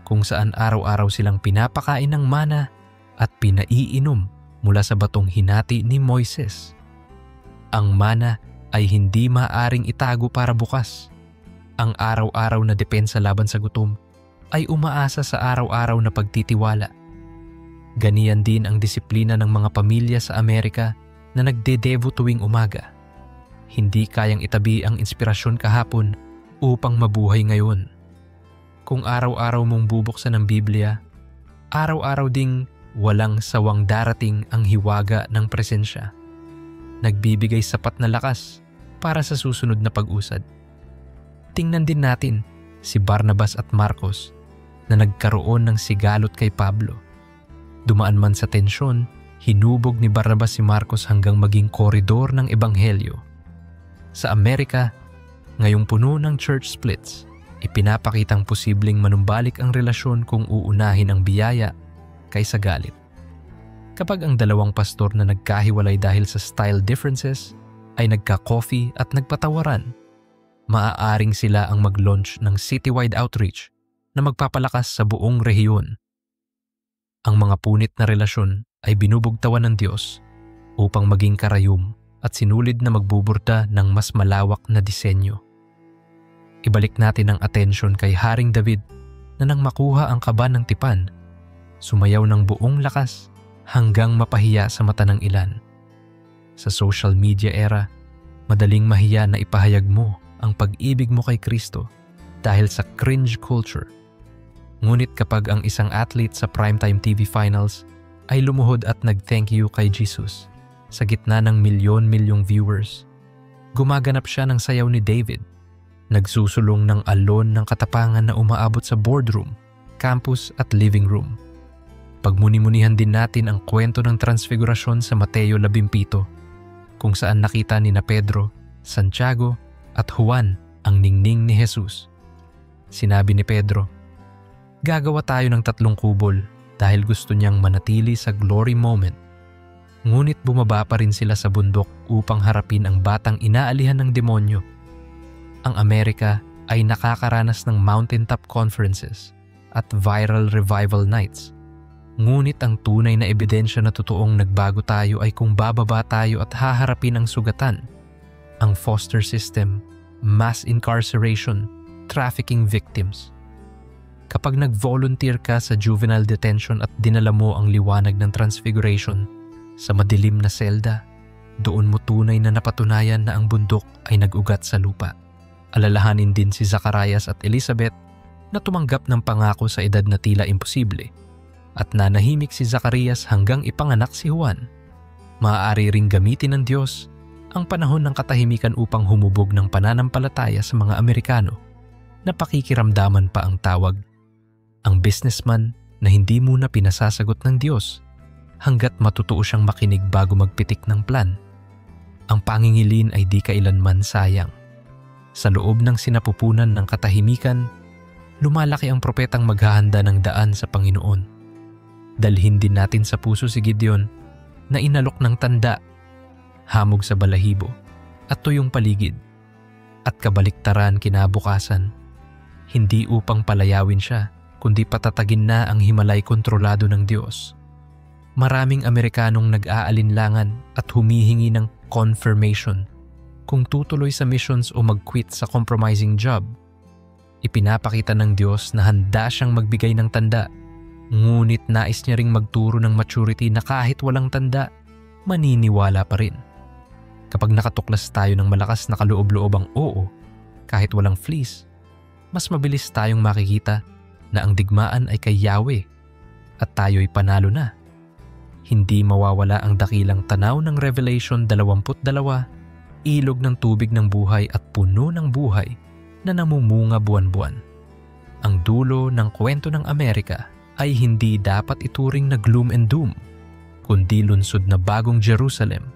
Speaker 4: kung saan araw-araw silang pinapakain ng mana at pinaiinom mula sa batong hinati ni Moises. Ang mana ay hindi maaring itago para bukas. Ang araw-araw na depensa laban sa gutom ay umaasa sa araw-araw na pagtitiwala. Ganiyan din ang disiplina ng mga pamilya sa Amerika na nagdedevo tuwing umaga. Hindi kayang itabi ang inspirasyon kahapon upang mabuhay ngayon. Kung araw-araw mong bubuksan ang Biblia, araw-araw ding walang sawang darating ang hiwaga ng presensya. Nagbibigay sapat na lakas para sa susunod na pag-usad. Tingnan din natin si Barnabas at Marcos na nagkaroon ng sigalot kay Pablo. Dumaan man sa tensyon, hinubog ni Barnabas si Marcos hanggang maging koridor ng ebanghelyo. Sa Amerika, ngayong puno ng church splits, ipinapakitang posibleng manumbalik ang relasyon kung uunahin ang biyaya kaysa galit. Kapag ang dalawang pastor na nagkahiwalay dahil sa style differences ay nagka-coffee at nagpatawaran, maaaring sila ang mag-launch ng citywide outreach na magpapalakas sa buong rehiyon. Ang mga punit na relasyon ay binubugtawan ng Diyos upang maging karayom at sinulid na magbuburda ng mas malawak na disenyo. Ibalik natin ang atensyon kay Haring David na nang makuha ang kaba ng tipan, sumayaw ng buong lakas hanggang mapahiya sa mata ng ilan. Sa social media era, madaling mahiya na ipahayag mo ang pag-ibig mo kay Kristo dahil sa cringe culture. Ngunit kapag ang isang athlete sa primetime TV finals ay lumuhod at nag-thank you kay Jesus sa gitna ng milyon-milyong viewers, gumaganap siya ng sayaw ni David, nagsusulong ng alon ng katapangan na umaabot sa boardroom, campus at living room. Pagmuni-munihan din natin ang kwento ng transfigurasyon sa Mateo 17, kung saan nakita ni Pedro, Santiago at Juan ang ningning ni Jesus. Sinabi ni Pedro, "Gagawa tayo ng 3 kubol dahil gusto niyang manatili sa glory moment." Ngunit bumaba pa rin sila sa bundok upang harapin ang batang inaalihan ng demonyo. Ang Amerika ay nakakaranas ng mountaintop conferences at viral revival nights. Ngunit ang tunay na ebidensya na totoong nagbago tayo ay kung bababa tayo at haharapin ang sugatan, ang foster system, mass incarceration, trafficking victims. Kapag nag-volunteer ka sa juvenile detention at dinala mo ang liwanag ng transfiguration sa madilim na selda, doon mo tunay na napatunayan na ang bundok ay nag-ugat sa lupa. Alalahanin din si Zacarias at Elizabeth na tumanggap ng pangako sa edad na tila imposible. At nanahimik si Zacarias hanggang ipanganak si Juan. Maaari ring gamitin ng Diyos ang panahon ng katahimikan upang humubog ng pananampalataya sa mga Amerikano na pakikiramdaman pa ang tawag. Ang businessman na hindi muna pinasasagot ng Diyos hanggat matutuo siyang makinig bago magpitik ng plan. Ang pangingilin ay di kailanman sayang. Sa loob ng sinapupunan ng katahimikan, lumalaki ang propetang maghahanda ng daan sa Panginoon. Dalhin din natin sa puso si Gideon na inalok ng tanda, hamog sa balahibo at tuyong paligid. at kabaliktaran kinabukasan. Hindi upang palayawin siya, kundi patatagin na ang himalay kontrolado ng Diyos. Maraming Amerikanong nag-aalinlangan at humihingi ng confirmation kung tutuloy sa missions o mag-quit sa compromising job. Ipinapakita ng Diyos na handa siyang magbigay ng tanda, ngunit nais niya ring magturo ng maturity na kahit walang tanda, maniniwala pa rin. Kapag nakatuklas tayo ng malakas na kaloob-loobang oo, kahit walang fleece, mas mabilis tayong makikita na ang digmaan ay kay Yahweh at tayo'y panalo na. Hindi mawawala ang dakilang tanaw ng Revelation 22, ilog ng tubig ng buhay at puno ng buhay na namumunga buwan-buwan. Ang dulo ng kwento ng Amerika ay hindi dapat ituring na gloom and doom, kundi lunsod na bagong Jerusalem.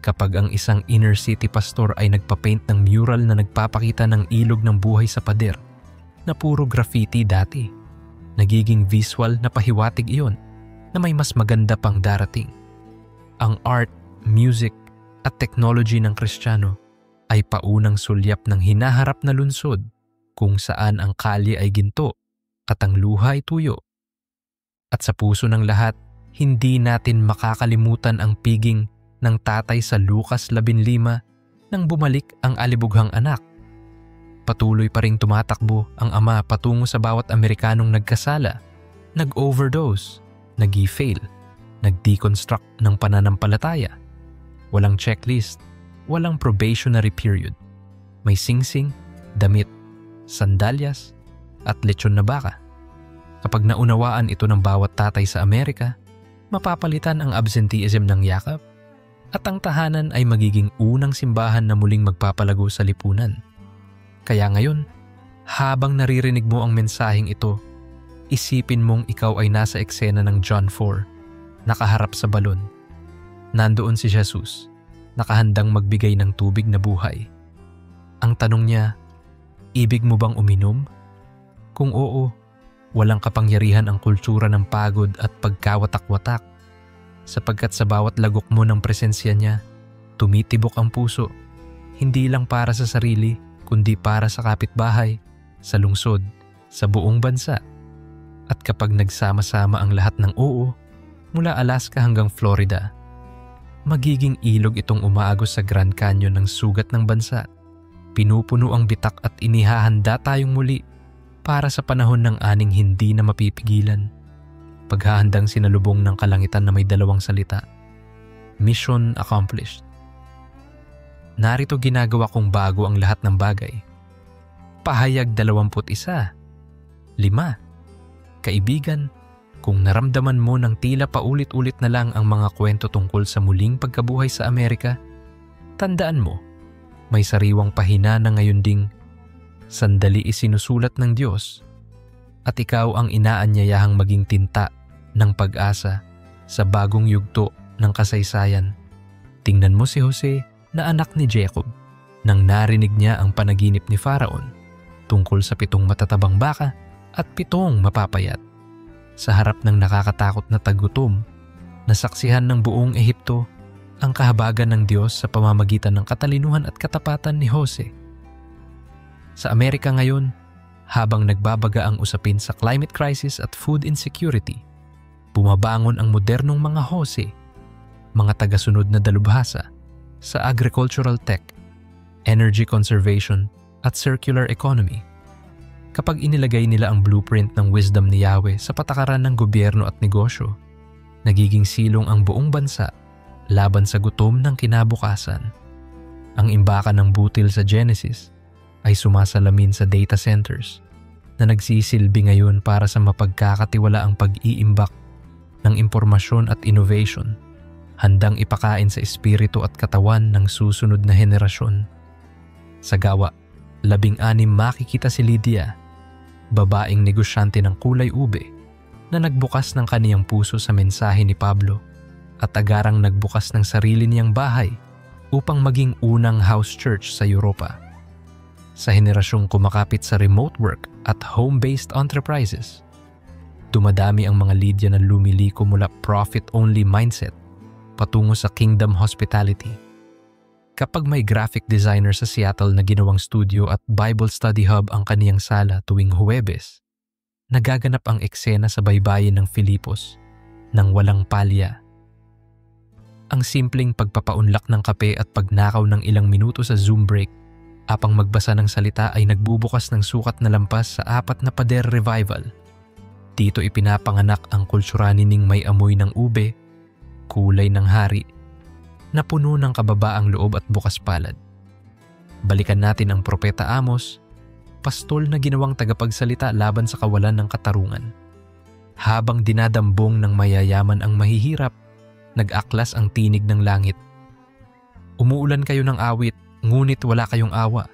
Speaker 4: Kapag ang isang inner city pastor ay nagpapaint ng mural na nagpapakita ng ilog ng buhay sa pader na puro graffiti dati, nagiging visual na pahiwatig iyon na may mas maganda pang darating. Ang art, music at technology ng Kristiyano ay paunang sulyap ng hinaharap na lunsod kung saan ang kalye ay ginto at ang luha ay tuyo. At sa puso ng lahat, hindi natin makakalimutan ang piging ng tatay sa Lucas 15 nang bumalik ang alibughang anak. Patuloy pa ring tumatakbo ang ama patungo sa bawat Amerikanong nagkasala, nag-overdose, nag-i-fail, nag-deconstruct ng pananampalataya. Walang checklist, walang probationary period. May singsing, damit, sandalyas, at lechon na baka. Kapag naunawaan ito ng bawat tatay sa Amerika, mapapalitan ang absenteeism ng yakap at ang tahanan ay magiging unang simbahan na muling magpapalago sa lipunan. Kaya ngayon, habang naririnig mo ang mensaheng ito, isipin mong ikaw ay nasa eksena ng John 4, nakaharap sa balon. Nandoon si Jesus, nakahandang magbigay ng tubig na buhay. Ang tanong niya, ibig mo bang uminom? Kung oo, walang kapangyarihan ang kultura ng pagod at pagkawatak-watak, sapagkat sa bawat lagok mo ng presensya niya, tumitibok ang puso, hindi lang para sa sarili, kundi para sa kapitbahay, sa lungsod, sa buong bansa. At kapag nagsama-sama ang lahat ng oo, mula Alaska hanggang Florida, magiging ilog itong umaagos sa Grand Canyon ng sugat ng bansa. Pinupuno ang bitak at inihahanda tayong muli para sa panahon ng aning hindi na mapipigilan. Paghahandang sinalubong ng kalangitan na may dalawang salita. Mission accomplished. Narito ginagawa kong bago ang lahat ng bagay. Pahayag 21. 5. Kaibigan, kung naramdaman mo ng tila paulit-ulit na lang ang mga kwento tungkol sa muling pagkabuhay sa Amerika, tandaan mo, may sariwang pahina na ngayon ding sandali isinusulat ng Diyos at ikaw ang inaanyayahang maging tinta ng pag-asa sa bagong yugto ng kasaysayan. Tingnan mo si Jose na anak ni Jacob nang narinig niya ang panaginip ni Pharaon tungkol sa 7 matatabang baka at 7 mapapayat. Sa harap ng nakakatakot na tagutom, nasaksihan ng buong Ehipto ang kahabagan ng Diyos sa pamamagitan ng katalinuhan at katapatan ni Jose. Sa Amerika ngayon, habang nagbabaga ang usapin sa climate crisis at food insecurity, bumabangon ang modernong mga Jose, mga tagasunod na dalubhasa sa agricultural tech, energy conservation at circular economy. Kapag inilagay nila ang blueprint ng wisdom ni Yahweh sa patakaran ng gobyerno at negosyo, nagiging silong ang buong bansa laban sa gutom ng kinabukasan. Ang imbaka ng butil sa Genesis ay sumasalamin sa data centers na nagsisilbi ngayon para sa mapagkakatiwalaang pag-iimbak ng impormasyon at innovation, handang ipakain sa espiritu at katawan ng susunod na henerasyon. Sa gawa, 16 makikita si Lydia, babaeng negosyante ng kulay ube, na nagbukas ng kaniyang puso sa mensahe ni Pablo at agarang nagbukas ng sarili niyang bahay upang maging unang house church sa Europa. Sa henerasyong kumakapit sa remote work at home-based enterprises, dumadami ang mga Lydia na lumiliko mula profit-only mindset patungo sa kingdom hospitality. Kapag may graphic designer sa Seattle na ginawang studio at Bible study hub ang kaniyang sala tuwing Huwebes, nagaganap ang eksena sa baybayin ng Filipos nang walang palya. Ang simpleng pagpapaunlak ng kape at pagnakaw ng ilang minuto sa Zoom break apang magbasa ng salita ay nagbubukas ng sukat na lampas sa 4 na pader revival. Dito ipinapanganak ang kulturanining may amoy ng ube, kulay ng hari, na puno ng kababaang loob at bukas palad. Balikan natin ang Propeta Amos, pastol na ginawang tagapagsalita laban sa kawalan ng katarungan. Habang dinadambong ng mayayaman ang mahihirap, nag-aklas ang tinig ng langit. Umuulan kayo ng awit, ngunit wala kayong awa.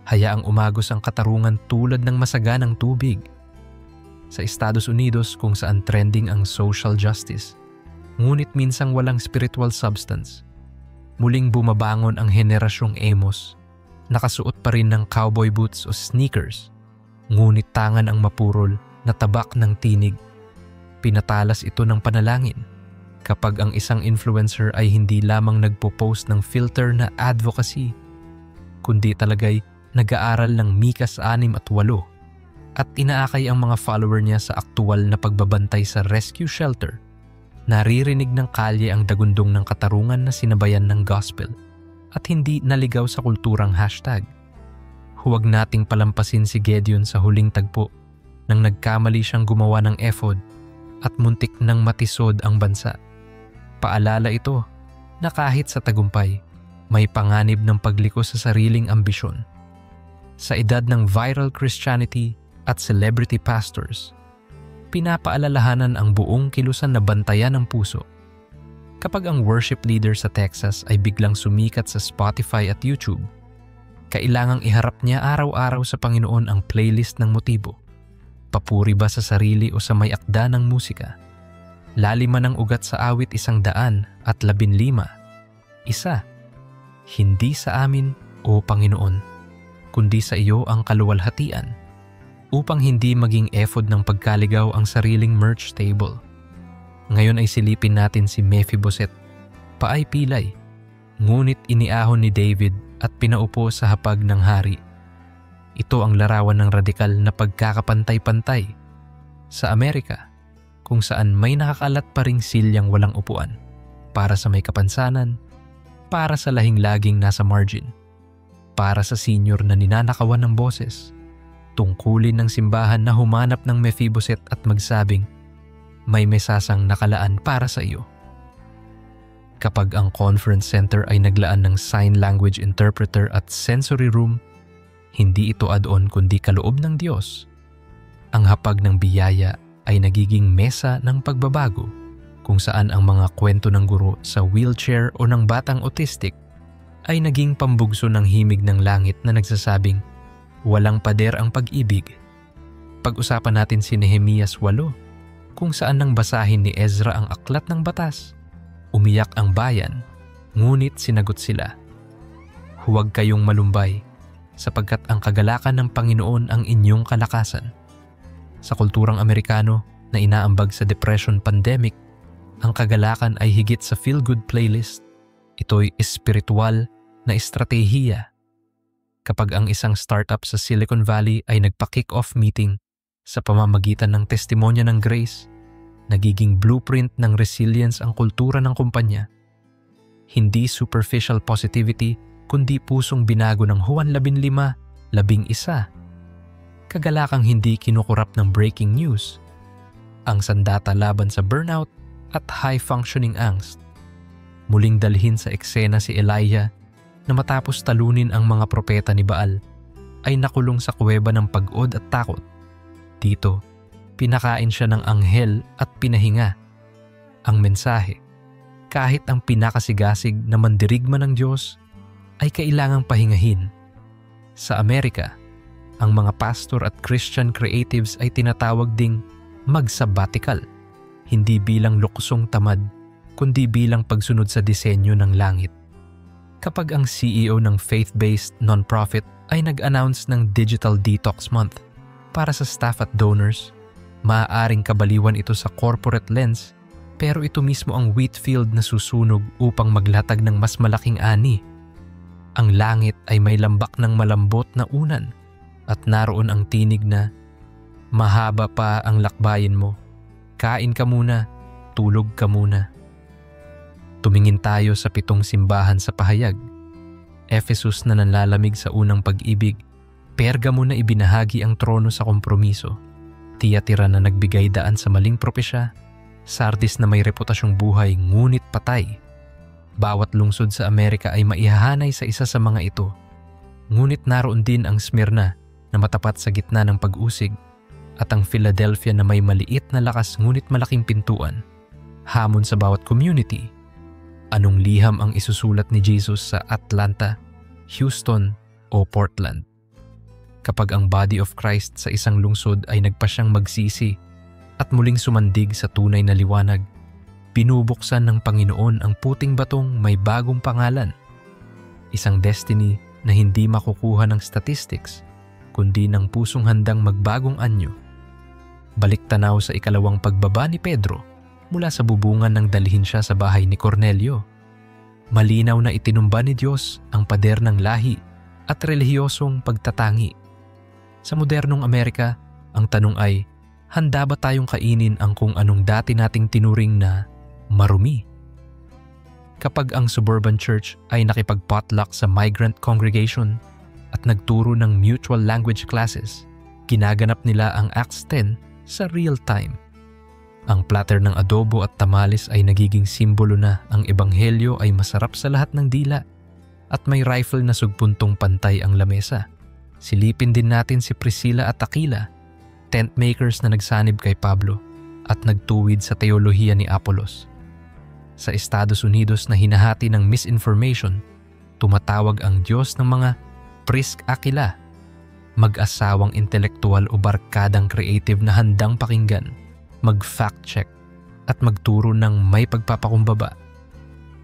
Speaker 4: Hayaang umagos ang katarungan tulad ng masaganang tubig. Sa Estados Unidos kung saan trending ang social justice, ngunit minsang walang spiritual substance, muling bumabangon ang henerasyong Amos. Nakasuot pa rin ng cowboy boots o sneakers, ngunit tangan ang mapurol na tabak ng tinig. Pinatalas ito ng panalangin kapag ang isang influencer ay hindi lamang nagpo-post ng filter na advocacy, kundi talagay nag-aaral ng Mika 6 at 8 at inaakay ang mga follower niya sa aktual na pagbabantay sa rescue shelter. Naririnig ng kalye ang dagundong ng katarungan na sinabayan ng gospel at hindi naligaw sa kulturang hashtag. Huwag nating palampasin si Gideon sa huling tagpo nang nagkamali siyang gumawa ng ephod at muntik nang matisod ang bansa. Paalala ito na kahit sa tagumpay, may panganib ng pagliko sa sariling ambisyon. Sa edad ng viral Christianity at celebrity pastors, pinapaalalahanan ang buong kilusan na bantayan ang puso. Kapag ang worship leader sa Texas ay biglang sumikat sa Spotify at YouTube, kailangang iharap niya araw-araw sa Panginoon ang playlist ng motibo. Papuri ba sa sarili o sa may akda ng musika? Laliman ang ugat sa awit 115, Isa, hindi sa amin, O Panginoon, kundi sa iyo ang kaluwalhatian, upang hindi maging ephod ng pagkaligaw ang sariling merch table. Ngayon ay silipin natin si Mephiboset, paay pilay, ngunit iniahon ni David at pinaupo sa hapag ng hari. Ito ang larawan ng radikal na pagkakapantay-pantay sa Amerika, kung saan may nakakalat pa ring silyang walang upuan, para sa may kapansanan, para sa lahing-laging nasa margin, para sa senior na ninanakawan ng boses, tungkulin ng simbahan na humanap ng Mephiboset at magsabing, may mesasang nakalaan para sa iyo. Kapag ang conference center ay naglaan ng sign language interpreter at sensory room, hindi ito add-on kundi kaloob ng Diyos. Ang hapag ng biyaya ay nagiging mesa ng pagbabago, kung saan ang mga kwento ng guro sa wheelchair o ng batang autistic ay naging pambugso ng himig ng langit na nagsasabing, walang pader ang pag-ibig. Pag-usapan natin si Nehemias 8, kung saan nang basahin ni Ezra ang aklat ng batas. Umiyak ang bayan, ngunit sinagot sila, huwag kayong malumbay, sapagkat ang kagalakan ng Panginoon ang inyong kalakasan. Sa kulturang Amerikano na inaambag sa depression pandemic, ang kagalakan ay higit sa feel-good playlist. Ito'y espiritual na estratehiya. Kapag ang isang startup sa Silicon Valley ay nagpa-kick-off meeting sa pamamagitan ng testimonya ng grace, nagiging blueprint ng resilience ang kultura ng kumpanya. Hindi superficial positivity, kundi pusong binago ng Juan 15:11. Kagalakang hindi kinukurap ng breaking news. Ang sandata laban sa burnout at high-functioning angst. Muling dalhin sa eksena si Elijah na matapos talunin ang mga propeta ni Baal, ay nakulong sa kuweba ng pag-od at takot. Dito, pinakain siya ng anghel at pinahinga. Ang mensahe, kahit ang pinakasigasig na mandirigma ng Diyos, ay kailangang pahingahin. Sa Amerika, ang mga pastor at Christian creatives ay tinatawag ding mag-sabbatical, hindi bilang luksong tamad, kundi bilang pagsunod sa disenyo ng langit. Kapag ang CEO ng faith-based non-profit ay nag-announce ng Digital Detox Month para sa staff at donors, maaaring kabaliwan ito sa corporate lens, pero ito mismo ang wheat field na susunog upang maglatag ng mas malaking ani. Ang langit ay may lambak ng malambot na unan at naroon ang tinig na, "Mahaba pa ang lakbayin mo. Kain ka muna, tulog ka muna." Tumingin tayo sa 7 simbahan sa pahayag. Ephesus na nanlalamig sa unang pag-ibig, Pergamo na ibinahagi ang trono sa kompromiso, Tiyatira na nagbigay daan sa maling propesya, Sardis na may reputasyong buhay ngunit patay. Bawat lungsod sa Amerika ay maihahanay sa isa sa mga ito. Ngunit naroon din ang Smyrna na matapat sa gitna ng pag-usig at ang Philadelphia na may maliit na lakas ngunit malaking pintuan. Hamon sa bawat community. Anong liham ang isusulat ni Jesus sa Atlanta, Houston o Portland? Kapag ang body of Christ sa isang lungsod ay nagpasyang magsisi at muling sumandig sa tunay na liwanag, binubuksan ng Panginoon ang puting batong may bagong pangalan. Isang destiny na hindi makukuha ng statistics, kundi ng pusong handang magbagong anyo. Balik tanaw sa ikalawang pagbaba ni Pedro mula sa bubungan nang dalhin siya sa bahay ni Cornelio. Malinaw na itinumba ni Diyos ang pader ng lahi at relihiyosong pagtatangi. Sa modernong Amerika, ang tanong ay, handa ba tayong kainin ang kung anong dati nating tinuring na marumi? Kapag ang suburban church ay nakipag-potluck sa migrant congregation at nagturo ng mutual language classes, ginaganap nila ang Acts 10 sa real time. Ang platter ng adobo at tamales ay nagiging simbolo na ang ebanghelyo ay masarap sa lahat ng dila at may rifle na sugpuntong pantay ang lamesa. Silipin din natin si Priscilla at Aquila, tent makers na nagsanib kay Pablo at nagtuwid sa teolohiya ni Apolos. Sa Estados Unidos na hinahati ng misinformation, tumatawag ang Diyos ng mga Prisk Aquila, mag-asawang intelektual o barkadang creative na handang pakinggan, mag-fact check at magturo ng may pagpapakumbaba.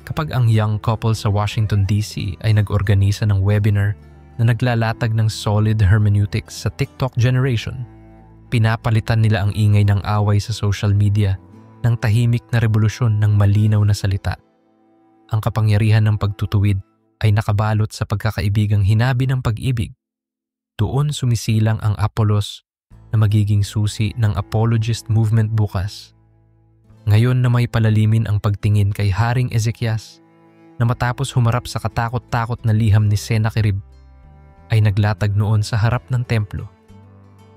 Speaker 4: Kapag ang young couple sa Washington DC ay nag-organisa ng webinar na naglalatag ng solid hermeneutics sa TikTok generation, pinapalitan nila ang ingay ng away sa social media ng tahimik na revolusyon ng malinaw na salita. Ang kapangyarihan ng pagtutuwid ay nakabalot sa pagkakaibigang hinabi ng pag-ibig. Doon sumisilang ang Apolos na magiging susi ng apologist movement bukas. Ngayon na may palalimin ang pagtingin kay Haring Ezekias na matapos humarap sa katakot-takot na liham ni Sennacherib, ay naglatag noon sa harap ng templo.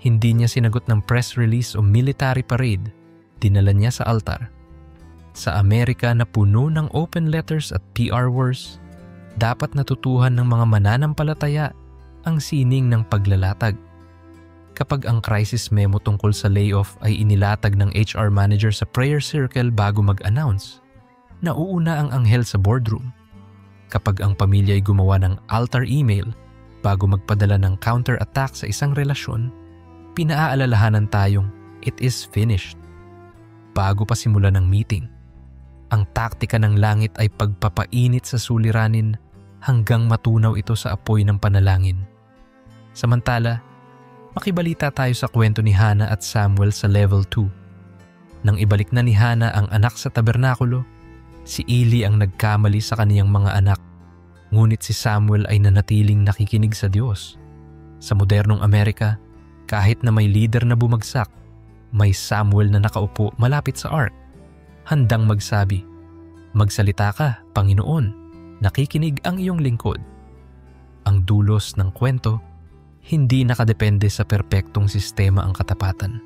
Speaker 4: Hindi niya sinagot ng press release o military parade, dinala niya sa altar. Sa Amerika na puno ng open letters at PR wars, dapat natutuhan ng mga mananampalataya ang sining ng paglalatag. Kapag ang crisis memo tungkol sa layoff ay inilatag ng HR manager sa prayer circle bago mag-announce, nauuna ang anghel sa boardroom. Kapag ang pamilya ay gumawa ng altar email bago magpadala ng counter-attack sa isang relasyon, pinaaalalahanan tayong it is finished. Bago pa simula ng meeting, ang taktika ng langit ay pagpapainit sa suliranin hanggang matunaw ito sa apoy ng panalangin. Samantala, makibalita tayo sa kwento ni Hannah at Samuel sa level 2. Nang ibalik na ni Hannah ang anak sa tabernakulo, si Eli ang nagkamali sa kaniyang mga anak, ngunit si Samuel ay nanatiling nakikinig sa Diyos. Sa modernong Amerika, kahit na may leader na bumagsak, may Samuel na nakaupo malapit sa ark, handang magsabi, "Magsalita ka, Panginoon, nakikinig ang iyong lingkod." Ang dulos ng kwento, hindi nakadepende sa perpektong sistema ang katapatan.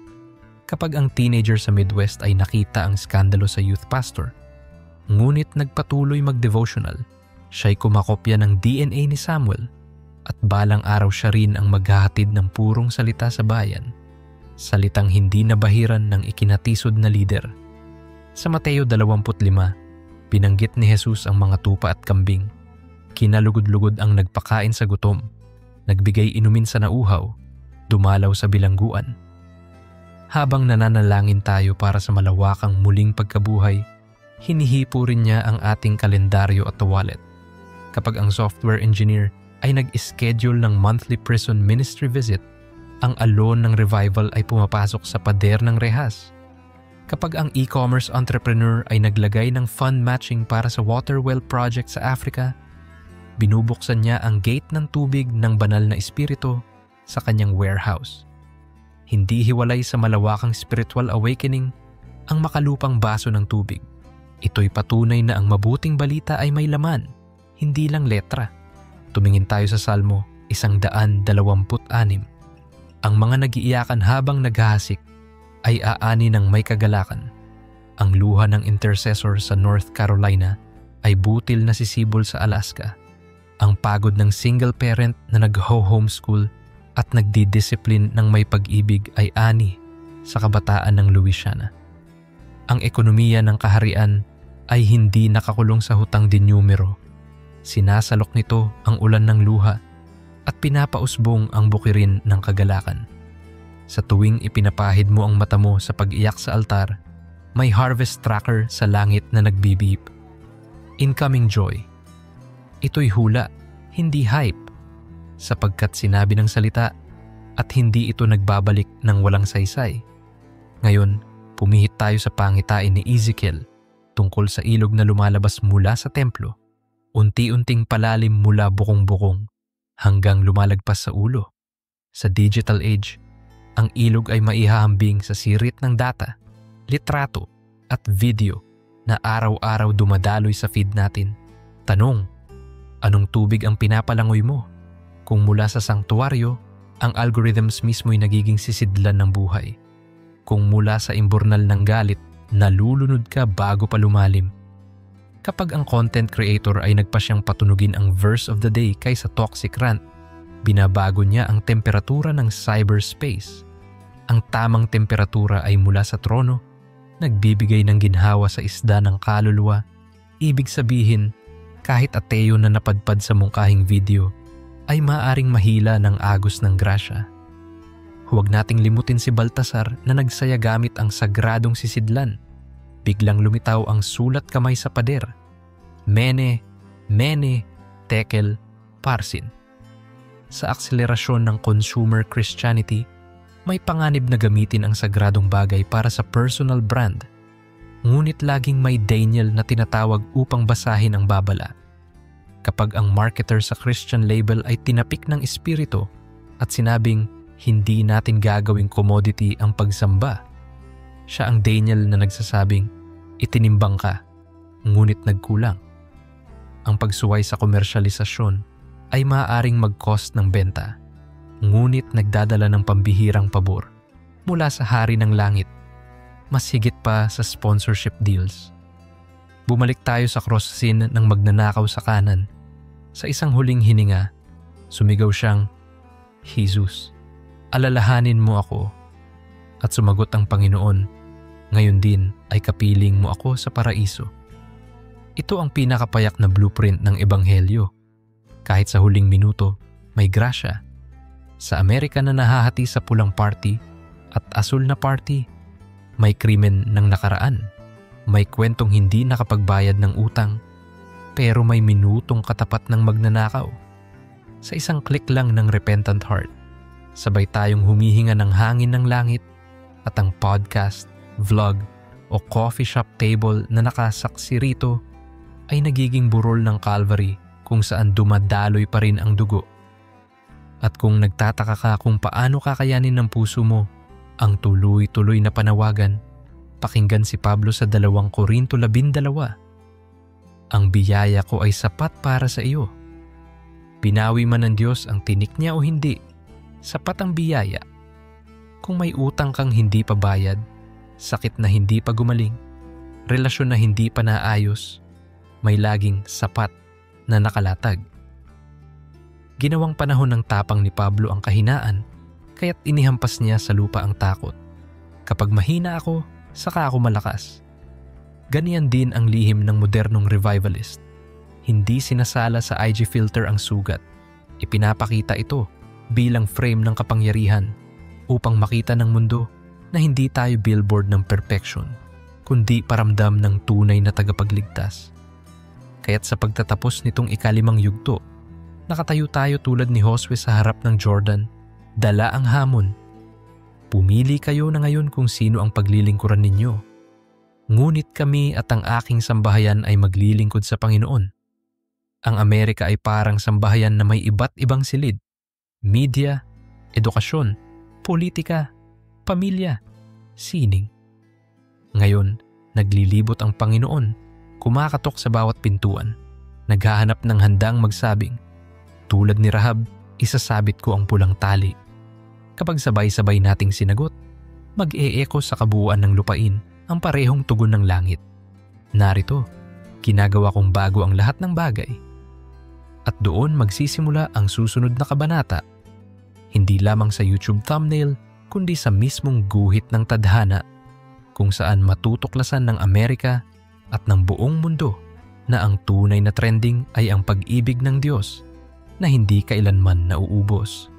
Speaker 4: Kapag ang teenager sa Midwest ay nakita ang skandalo sa youth pastor, ngunit nagpatuloy mag-devotional, siya'y kumakopya ng DNA ni Samuel at balang araw siya rin ang maghahatid ng purong salita sa bayan, salitang hindi nabahiran ng ikinatisod na lider. Sa Mateo 25, binanggit ni Jesus ang mga tupa at kambing. Kinalugod-lugod ang nagpakain sa gutom, nagbigay inumin sa nauhaw, dumalaw sa bilangguan. Habang nananalangin tayo para sa malawakang muling pagkabuhay, hinihipo rin niya ang ating kalendaryo at wallet. Kapag ang software engineer ay nag-schedule ng monthly prison ministry visit, ang alon ng revival ay pumapasok sa pader ng rehas. Kapag ang e-commerce entrepreneur ay naglagay ng fund matching para sa water well project sa Africa, binubuksan niya ang gate ng tubig ng banal na espiritu sa kanyang warehouse. Hindi hiwalay sa malawakang spiritual awakening ang makalupang baso ng tubig. Ito'y patunay na ang mabuting balita ay may laman, hindi lang letra. Tumingin tayo sa Salmo 126. Ang mga nag-iiyakan habang naghahasik ay aani ng may kagalakan. Ang luha ng intercessor sa North Carolina ay butil na sisibol sa Alaska. Ang pagod ng single parent na nag-homeschool at nagdidisiplin ng may pag-ibig ay ani sa kabataan ng Louisiana. Ang ekonomiya ng kaharian ay hindi nakakulong sa hutang de numero. Sinasalok nito ang ulan ng luha at pinapausbong ang bukirin ng kagalakan. Sa tuwing ipinapahid mo ang mata mo sa pag-iyak sa altar, may harvest tracker sa langit na nagbibip. Incoming joy. Ito'y hula, hindi hype, sapagkat sinabi ng salita at hindi ito nagbabalik ng walang saysay. Ngayon, pumihit tayo sa pangitain ni Ezekiel tungkol sa ilog na lumalabas mula sa templo, unti-unting palalim mula bukong-bukong hanggang lumalagpas sa ulo. Sa digital age, ang ilog ay maihahambing sa sirit ng data, litrato at video na araw-araw dumadaloy sa feed natin. Tanong, anong tubig ang pinapalangoy mo? Kung mula sa sanktuaryo, ang algorithms mismo'y nagiging sisidlan ng buhay. Kung mula sa imburnal ng galit, nalulunod ka bago pa lumalim. Kapag ang content creator ay nagpasyang patunugin ang verse of the day kaysa toxic rant, binabago niya ang temperatura ng cyberspace. Ang tamang temperatura ay mula sa trono, nagbibigay ng ginhawa sa isda ng kaluluwa. Ibig sabihin, kahit ateo na napadpad sa mungkahing video, ay maaaring mahila ng agos ng grasya. Huwag nating limutin si Baltasar na nagsaya gamit ang sagradong sisidlan. Biglang lumitaw ang sulat kamay sa pader. Mene, mene, tekel, parsin. Sa akselerasyon ng consumer Christianity, may panganib na gamitin ang sagradong bagay para sa personal brand. Ngunit laging may Daniel na tinatawag upang basahin ang babala. Kapag ang marketer sa Christian label ay tinapik ng espiritu at sinabing hindi natin gagawing commodity ang pagsamba, siya ang Daniel na nagsasabing itinimbang ka, ngunit nagkulang. Ang pagsuway sa komersyalisasyon ay maaaring mag-cost ng benta, ngunit nagdadala ng pambihirang pabor mula sa hari ng langit, mas higit pa sa sponsorship deals. Bumalik tayo sa cross scene ng magnanakaw sa kanan. Sa isang huling hininga, sumigaw siyang, Jesus, alalahanin mo ako. At sumagot ang Panginoon, ngayon din ay kapiling mo ako sa paraiso. Ito ang pinakapayak na blueprint ng Ebanghelyo. Kahit sa huling minuto, may grasya. Sa Amerika na nahahati sa pulang party at asul na party, may krimen ng nakaraan. May kwentong hindi nakapagbayad ng utang, pero may minutong katapat ng magnanakaw. Sa isang click lang ng repentant heart, sabay tayong humihinga ng hangin ng langit at ang podcast, vlog o coffee shop table na nakasaksi rito ay nagiging burol ng Calvary kung saan dumadaloy pa rin ang dugo. At kung nagtataka ka kung paano kakayanin ng puso mo ang tuloy-tuloy na panawagan, pakinggan si Pablo sa 2 Korinto 12. Ang biyaya ko ay sapat para sa iyo. Binawi man ng Diyos ang tinik niya o hindi, sapat ang biyaya. Kung may utang kang hindi pa bayad, sakit na hindi pa gumaling, relasyon na hindi pa naayos, may laging sapat na nakalatag. Ginawang panahon ng tapang ni Pablo ang kahinaan, kaya't inihampas niya sa lupa ang takot. Kapag mahina ako, saka ako malakas. Ganyan din ang lihim ng modernong revivalist. Hindi sinasala sa IG filter ang sugat. Ipinapakita ito bilang frame ng kapangyarihan upang makita ng mundo na hindi tayo billboard ng perfection, kundi paramdam ng tunay na tagapagligtas. Kaya't sa pagtatapos nitong ika-5 yugto, nakatayo tayo tulad ni Josue sa harap ng Jordan, dala ang hamon. Pumili kayo na ngayon kung sino ang paglilingkuran ninyo. Ngunit kami at ang aking sambahayan ay maglilingkod sa Panginoon. Ang Amerika ay parang sambahayan na may iba't ibang silid. Media, edukasyon, politika, pamilya, sining. Ngayon, naglilibot ang Panginoon, kumakatok sa bawat pintuan, naghahanap ng handang magsabing, tulad ni Rahab, isasabit ko ang pulang tali. Kapag sabay-sabay nating sinagot, mag-e-echo sa kabuuan ng lupain ang parehong tugon ng langit. Narito, ginagawa kong bago ang lahat ng bagay. At doon magsisimula ang susunod na kabanata, hindi lamang sa YouTube thumbnail, kundi sa mismong guhit ng tadhana, kung saan matutuklasan ng Amerika at ng buong mundo na ang tunay na trending ay ang pag-ibig ng Diyos na hindi kailanman nauubos.